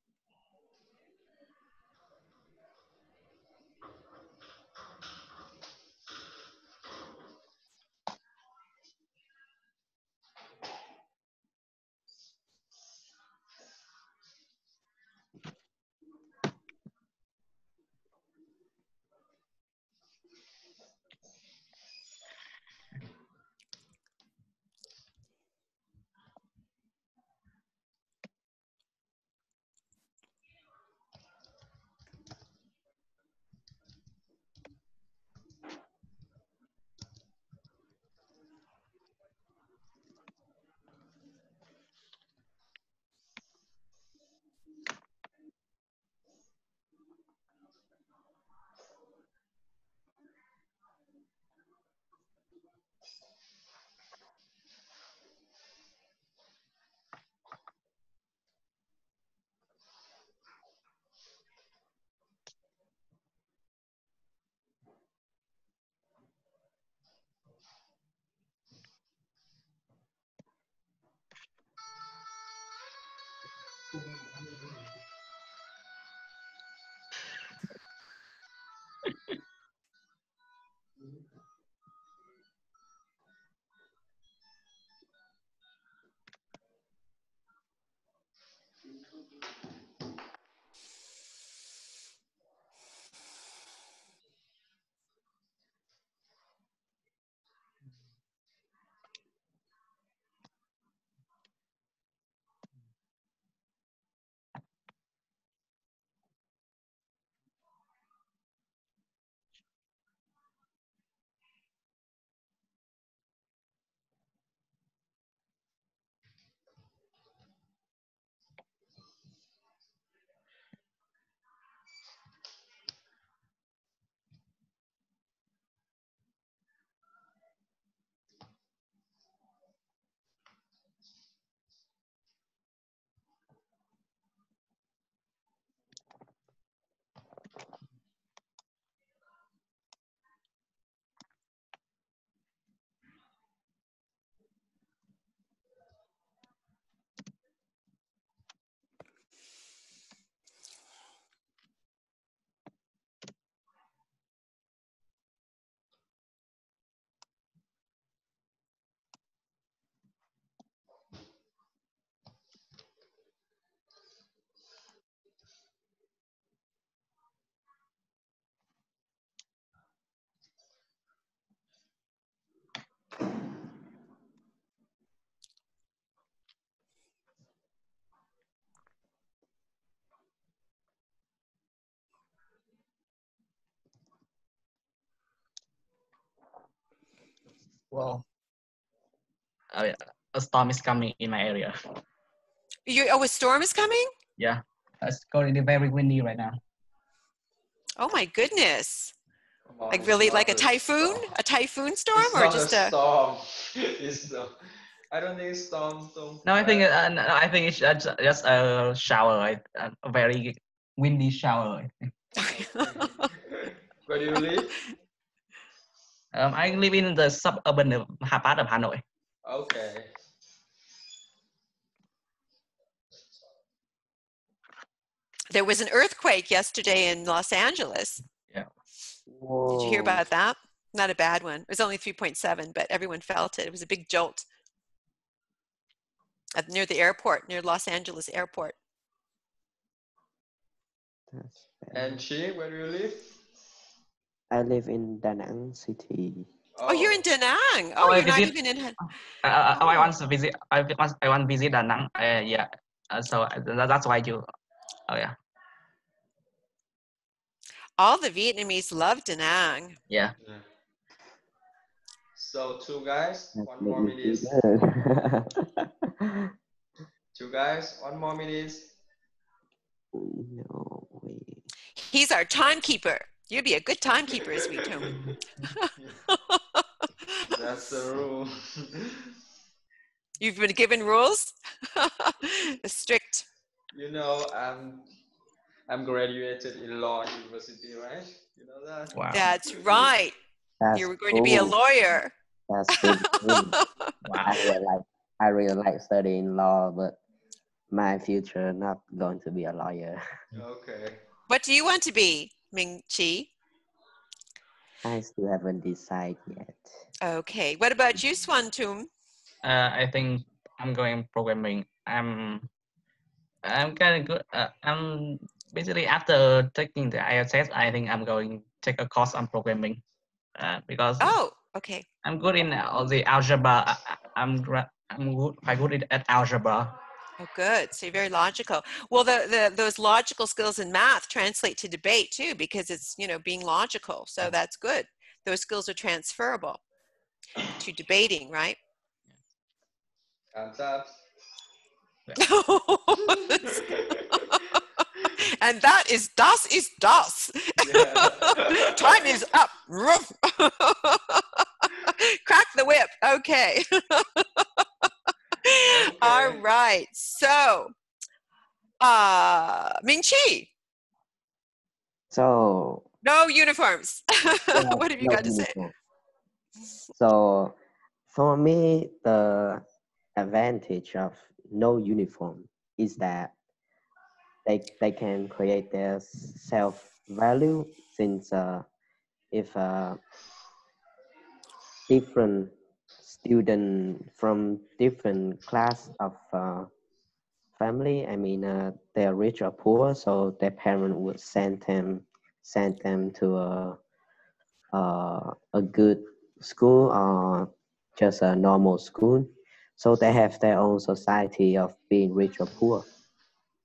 Well, a storm is coming in my area. A storm is coming? Yeah, it's going to be very windy right now. Oh my goodness. Come on, Like it's really not like a a typhoon? storm. A typhoon storm It's or not just a a storm. It's not. I don't think storm. No, I think it's just a shower, a very windy shower. Where do you live? I live in the suburban part of Hanoi. Okay. There was an earthquake yesterday in Los Angeles. Yeah. Did you hear Whoa. about that? Not a bad one. It was only 3.7, but everyone felt it. It was a big jolt near the airport, near Los Angeles airport. That's And she, where do you live? I live in Da Nang city. Oh, you're in Da Nang. Oh, Oh, I you're not visit. even in. I want to visit. I want to visit Da Nang. Yeah. So that's why you. Oh yeah. All the Vietnamese love Da Nang. Yeah. Yeah. So 2 guys, That 1 made more me minute. bigger. 2 guys, 1 more minute. No way. He's our timekeeper. You'd be a good timekeeper, as we told him. That's the rule. You've been given rules? Strict. You know, I'm graduated in law university, right? You know that? Wow. That's right. That's You're going to be a cool. lawyer. That's pretty cool. Wow. I really like studying law, but my future not going to be a lawyer. Okay. What do you want to be, Ming Chi? I still haven't decided yet. Okay. What about you, Swantum? I think I'm going programming. I'm kind of good. I'm basically after taking the IELTS test, I think I'm going to take a course on programming because Oh, okay. I'm good in all the algebra. I'm good, quite good at algebra. Oh, good. So you're very logical. Well, those logical skills in math translate to debate too, because it's, you know, being logical. So that's good. Those skills are transferable to debating, right? Time's up. And that is das. Yeah. Time is up. Crack the whip. Okay. All right. So, Ming Chi, So no uniforms. What have you no got to say? uniform. So for me, the advantage of no uniform is that they can create their self-value, since if different student from different class of family, I mean they're rich or poor, so their parent would send them to a good school or just a normal school, so they have their own society of being rich or poor,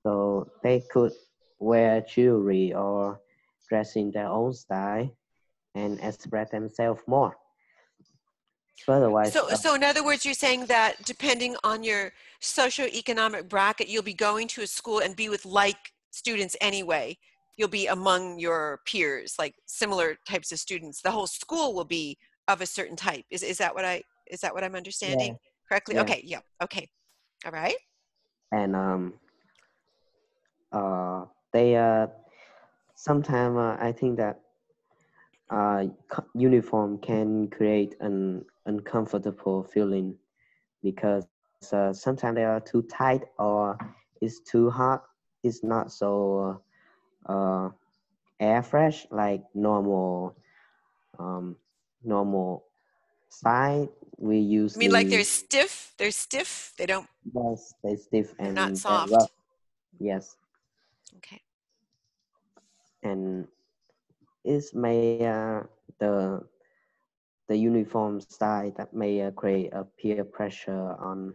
so they could wear jewelry or dress in their own style and express themselves more. Otherwise, So in other words, you're saying that depending on your socioeconomic bracket, you'll be going to a school and be with like students anyway. You'll be among your peers, like similar types of students. The whole school will be of a certain type. Is that what I'm understanding correctly? yeah. Okay, yeah, okay. All right. And they sometimes I think that uniform can create an uncomfortable feeling, because sometimes they are too tight or it's too hot. It's not so air fresh like normal style we I mean, like usually. they're stiff. They don't. Yes, they stiff They're not and they're rough. soft. Yes, Okay. and it's may the uniform style that may create a peer pressure on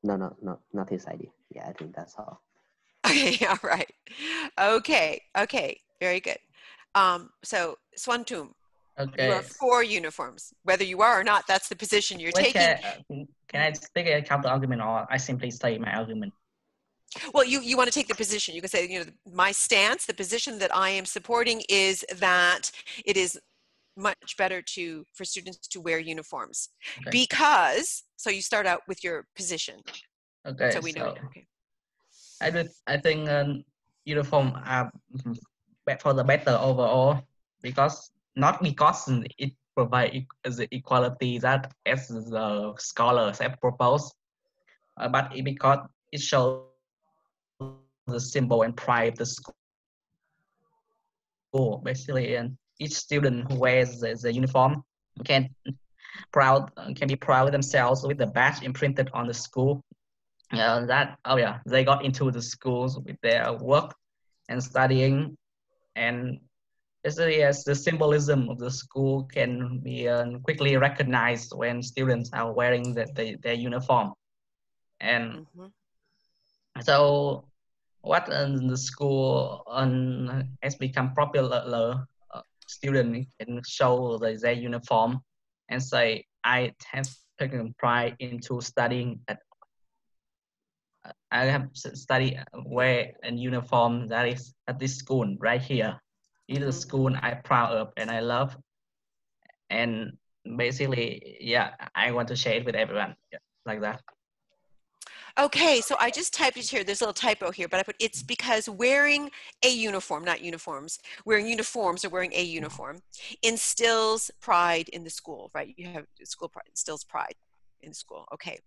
no, not his idea. Yeah, I think that's all. Okay. All right. Okay. Very good. So Swantum, you are Okay. for uniforms, whether you are or not. That's the position you're Wait, taking. can I take a counter argument, or I simply say my argument? Well, you want to take the position. You can say, you know, my stance, the position that I am supporting is that it is much better for students to wear uniforms, because. So you start out with your position. Okay. So we know. Okay. I think uniform are for the better overall, because it provides the equality that as the scholars have proposed, but because it shows the symbol and pride of the school. Basically, and each student who wears the uniform can can be proud of themselves with the badge imprinted on the school. They got into the schools with their work and studying, and basically as the symbolism of the school can be quickly recognized when students are wearing their uniform. And so what the school has become popular, student can show their uniform and say, I have taken pride into studying at I have studied wear a uniform that is at this school right here. It is a school I'm proud of and I love. And basically, yeah, I want to share it with everyone, like that. Okay, so I just typed it here. There's a little typo here, but I put it's because wearing a uniform, not uniforms, wearing uniforms or wearing a uniform instills pride in the school, right? You have school pride, instills pride in the school. Okay,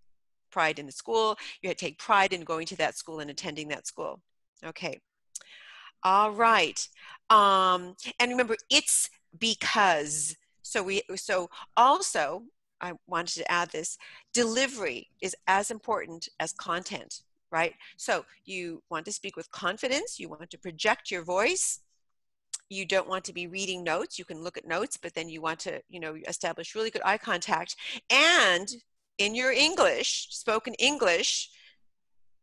pride in the school. You take pride in going to that school and attending that school. Okay. All right. And remember, it's because. So also, I wanted to add this, delivery is as important as content, right? So you want to speak with confidence, you want to project your voice, you don't want to be reading notes, you can look at notes, but then you want to, establish really good eye contact. And in your English, spoken English,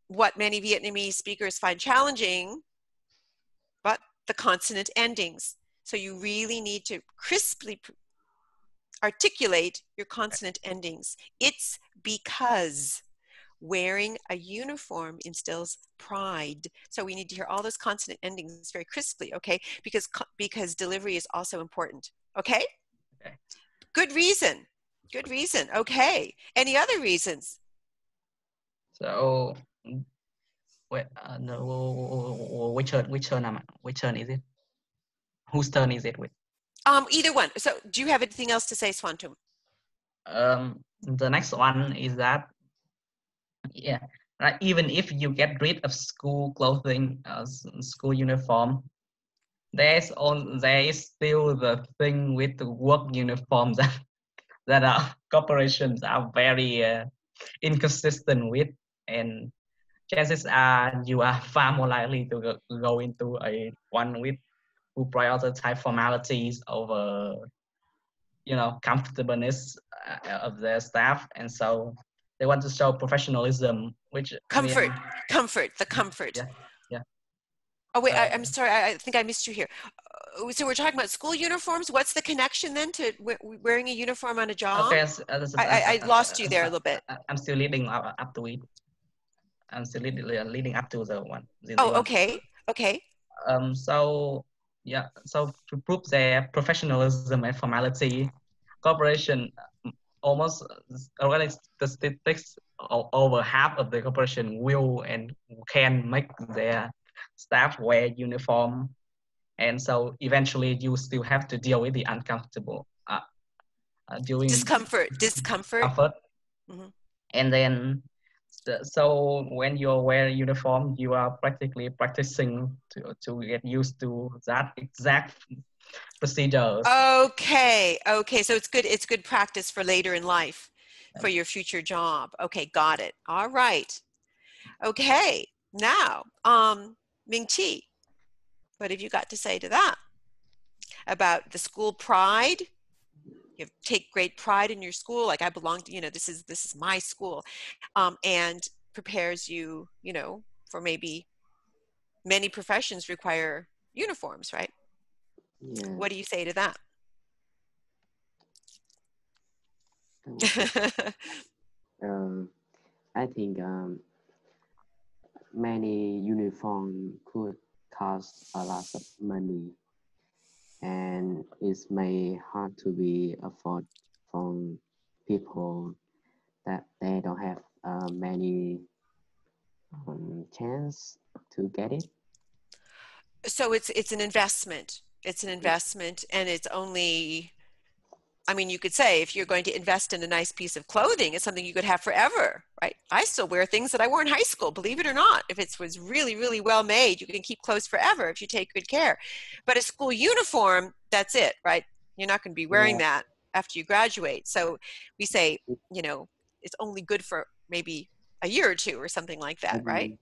what many Vietnamese speakers find challenging, but the consonant endings. So you really need to crisply articulate your consonant endings. It's because wearing a uniform instills pride. So we need to hear all those consonant endings very crisply, okay? Because delivery is also important, okay? Okay. Good reason. Good reason. Okay. Any other reasons? So, wait, no, which turn is it? Whose turn is it with? Either one. So do you have anything else to say, Swantum? The next one is that, yeah, like even if you get rid of school clothing, school uniform, there is still the thing with the work uniforms that our corporations are very inconsistent with, and chances are you are far more likely to go into a one with who prioritize formalities over, comfortableness of their staff, and so they want to show professionalism, which Comfort, the comfort. Yeah. Oh wait, I'm sorry, I think I missed you here. So we're talking about school uniforms. What's the connection then to wearing a uniform on a job? Okay, I lost you there a little bit. I'm still leading up to it. I'm still leading up to the one. Okay. So to prove their professionalism and formality, corporation almost the statistics over half of the corporation will and can make their staff wear uniform, and so eventually you still have to deal with the uncomfortable doing discomfort. Mm-hmm. And then so when you wear a uniform, you are practically practicing to get used to that exact procedures. Okay. So it's good practice for later in life, for your future job. Okay, got it. All right. Okay. Now, Ming Chi, what have you got to say to that? About the school pride? You take great pride in your school, like I belong to, this is my school, and prepares you, for maybe many professions require uniforms, right? Yeah. What do you say to that? I think many uniform could cost a lot of money, and it's may hard to be afford from people that they don't have many chance to get it. So it's an investment. It's an investment, and it's only, you could say if you're going to invest in a nice piece of clothing, it's something you could have forever, right? I still wear things that I wore in high school, believe it or not. If it was really, really well made, you can keep clothes forever if you take good care. But a school uniform, that's it, right? You're not going to be wearing that after you graduate. So we say, it's only good for maybe a year or two or something like that, right?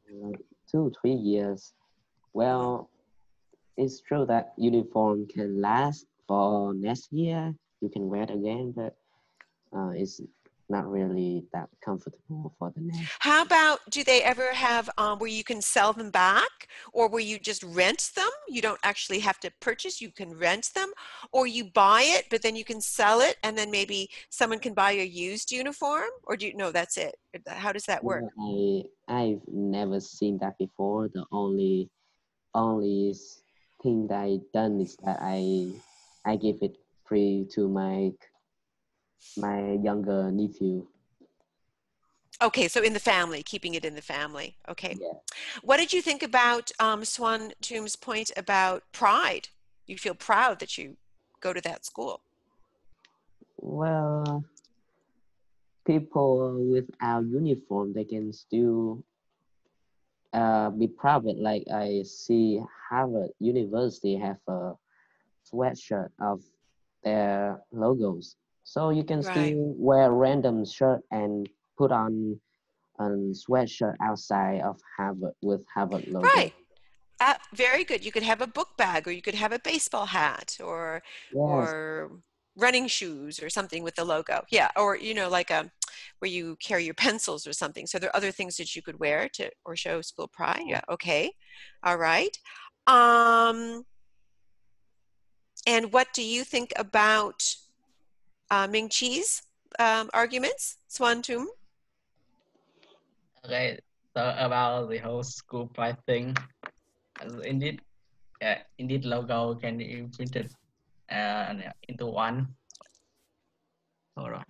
2-3 years. Well, it's true that uniform can last for next year. You can wear it again, but it's not really that comfortable for the next. How about, do they ever have where you can sell them back, or where you just rent them? You don't actually have to purchase, you can rent them, or you buy it, but then you can sell it, and then maybe someone can buy a used uniform? Or do you, no, that's it? How does that work? I've never seen that before. The only thing that I done is that I give it free to my younger nephew. Okay, so in the family, keeping it in the family. Okay. Yeah. What did you think about Swan Tum's point about pride? You feel proud that you go to that school. Well, people without uniform, they can still be proud. Like I see Harvard University have a sweatshirt of their logos. So you can Right. still wear random shirt and put on a sweatshirt outside of Harvard with Harvard logo. Right. Very good. You could have a book bag, or you could have a baseball hat, or running shoes, or something with the logo. Yeah, or like where you carry your pencils or something. So there are other things that you could wear to or show school pride. Yeah. Okay. All right. And what do you think about Ming Chi's arguments, Swan Tum? Okay, so about the whole school pride thing, indeed logo can be printed into one. Hold on.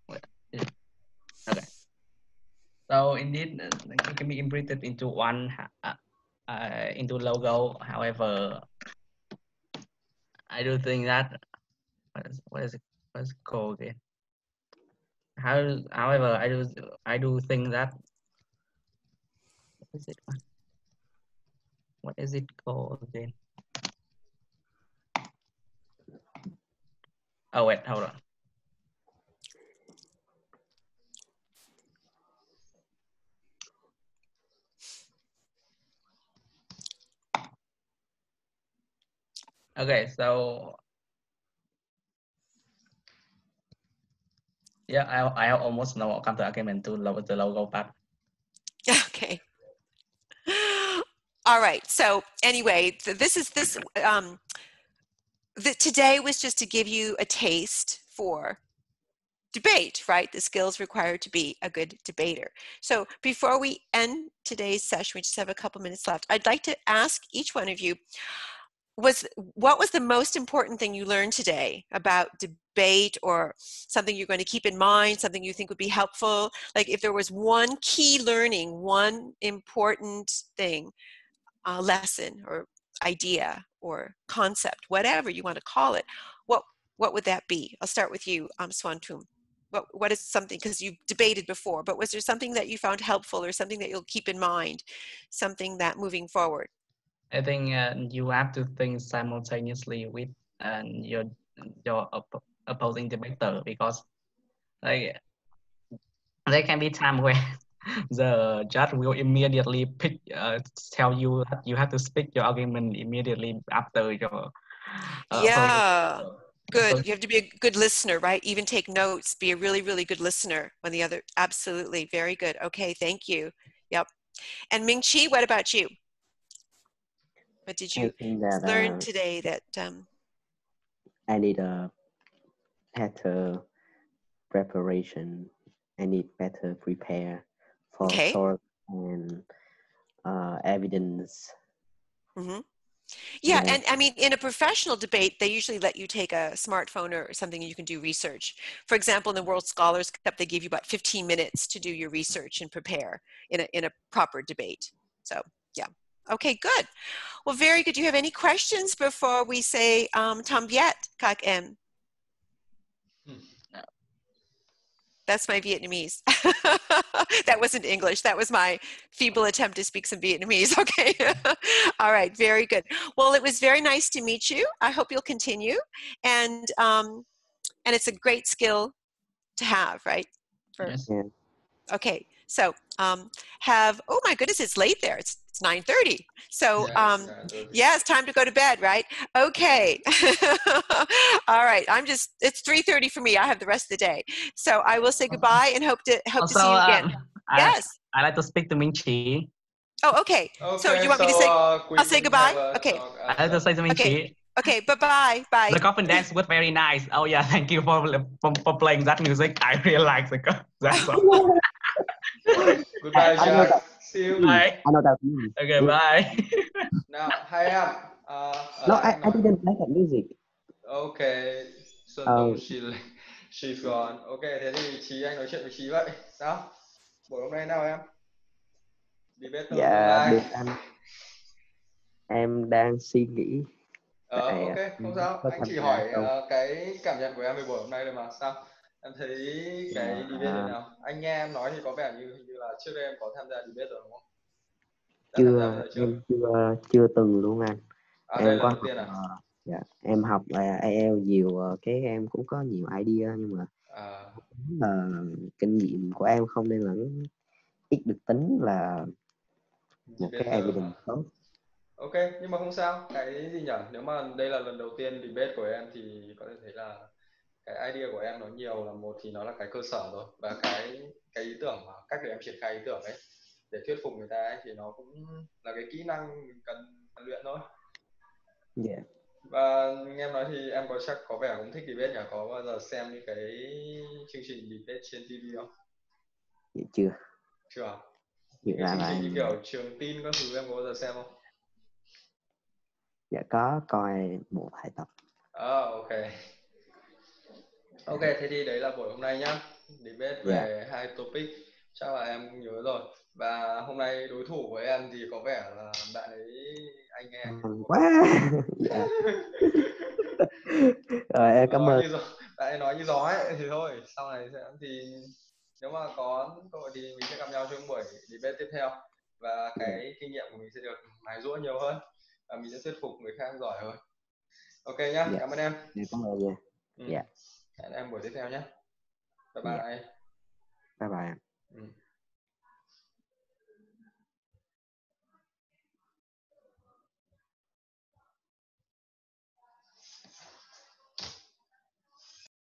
Wait. Okay. So indeed, it can be imprinted into one into logo. However, I do think that what is it called again? However, I do think that what is it called again? Oh wait, hold on. Okay, so yeah, I almost know counter argument to the logo part. Okay. All right. So anyway, today was just to give you a taste for debate, right? The skills required to be a good debater. So before we end today's session, we just have a couple minutes left. I'd like to ask each one of you, what was the most important thing you learned today about debate, or something you're going to keep in mind, something you think would be helpful? Like if there was one key learning, one important thing, lesson or idea or concept, whatever you want to call it, what would that be? I'll start with you, Swan Tum. What is something, because you've debated before, but was there something that you found helpful, or something that you'll keep in mind, something that moving forward? I think you have to think simultaneously with your opposing debater, because like there can be time where the judge will immediately tell you that you have to speak your argument immediately after your Yeah. Good. So, You have to be a good listener, right? Even take notes. Be a really, really good listener when the other. Absolutely. Very good. Okay. Thank you. Yep. And Ming Chi, what about you? What did you learn today that? I need a better preparation. I need better prepare for source and evidence. Mm-hmm. Yeah, and I mean, in a professional debate, they usually let you take a smartphone or something and you can do research. For example, in the World Scholars Cup, they give you about 15 minutes to do your research and prepare in a proper debate. So, yeah. Okay, good. Well, very good. Do you have any questions before we say Tam Viet Kak Em? That's my Vietnamese. That wasn't English. That was my feeble attempt to speak some Vietnamese. Okay. All right. Very good. Well, it was very nice to meet you. I hope you'll continue. And it's a great skill to have, right? yes. Okay. So oh my goodness, it's late there. It's 9:30. So yeah, it's time to go to bed, right? Okay. All right. It's 3:30 for me. I have the rest of the day. So I will say goodbye and hope to see you again. Yes. I like to speak to Ming Chi. Oh, okay. So you want me to say, I'll say goodbye? Okay. I like to say to Ming Chi. Okay, bye-bye. Bye. The coffin dance was very nice. Oh yeah, thank you for playing that music. I really like that song. Goodbye, Jack. See you. Bye. I know that. Okay, bye. Now, hi em. No, I didn't like that music. Okay. Xuân Tùng, she's gone. Okay, thế thì Trí, anh nói chuyện với Trí vậy. Sao? Buổi hôm nay nào em? Debate tương Dạ lai. được anh. Em đang suy nghĩ. Ok, không sao. có Anh tham chỉ gia hỏi không? cái cảm nhận của em về buổi hôm nay thôi mà. Sao? Em thấy cái debate này nào? Anh nghe em nói thì có vẻ như là trước đây em có tham gia debate rồi đúng không? Đã tham gia bao giờ chưa? Em chưa từng luôn anh. Đây Em là có lần đầu tiên à? dạ, em học IELTS nhiều, cái em cũng có nhiều idea nhưng mà kinh nghiệm của em không nên là ít được tính là một cái Debater hả? evidence tốt. Ok, nhưng mà không sao. Cái gì nhỉ? Nếu mà đây là lần đầu tiên debate của em thì có thể thấy là cái idea của em nó nhiều, là một thì nó là cái cơ sở rồi, và cái ý tưởng mà cách để em triển khai ý tưởng ấy để thuyết phục người ta ấy, thì nó cũng là cái kỹ năng mình cần luyện thôi. Yeah. Và nghe em nói thì em chắc có vẻ cũng thích debate nhỉ? Có bao giờ xem những cái chương trình debate trên TV không? Dạ, chưa. Chưa. Những Dạ cái chương là trình như em kiểu trường tin các thứ em có bao giờ xem không? dạ có coi một vài tập. Ok. Ok, thế thì đấy là buổi hôm nay nhá. Debate về hai topic, chắc là em cũng nhớ rồi. Và hôm nay đối thủ của em thì có vẻ là bạn ấy anh nghe Quá. Dạ. Rồi em cảm ơn. Bạn ấy nói như gió ấy thì thôi. Sau này thì nếu mà có cơ hội thì mình sẽ gặp nhau trong buổi debate tiếp theo, và cái kinh nghiệm của mình sẽ được mài giũa nhiều hơn, và mình sẽ thuyết phục người khác giỏi hơn. Ok nhá, cảm ơn em. Cảm ơn nha. Hẹn em buổi tiếp theo nhé. Bye Dạ. bye. Bye bye. Ừ.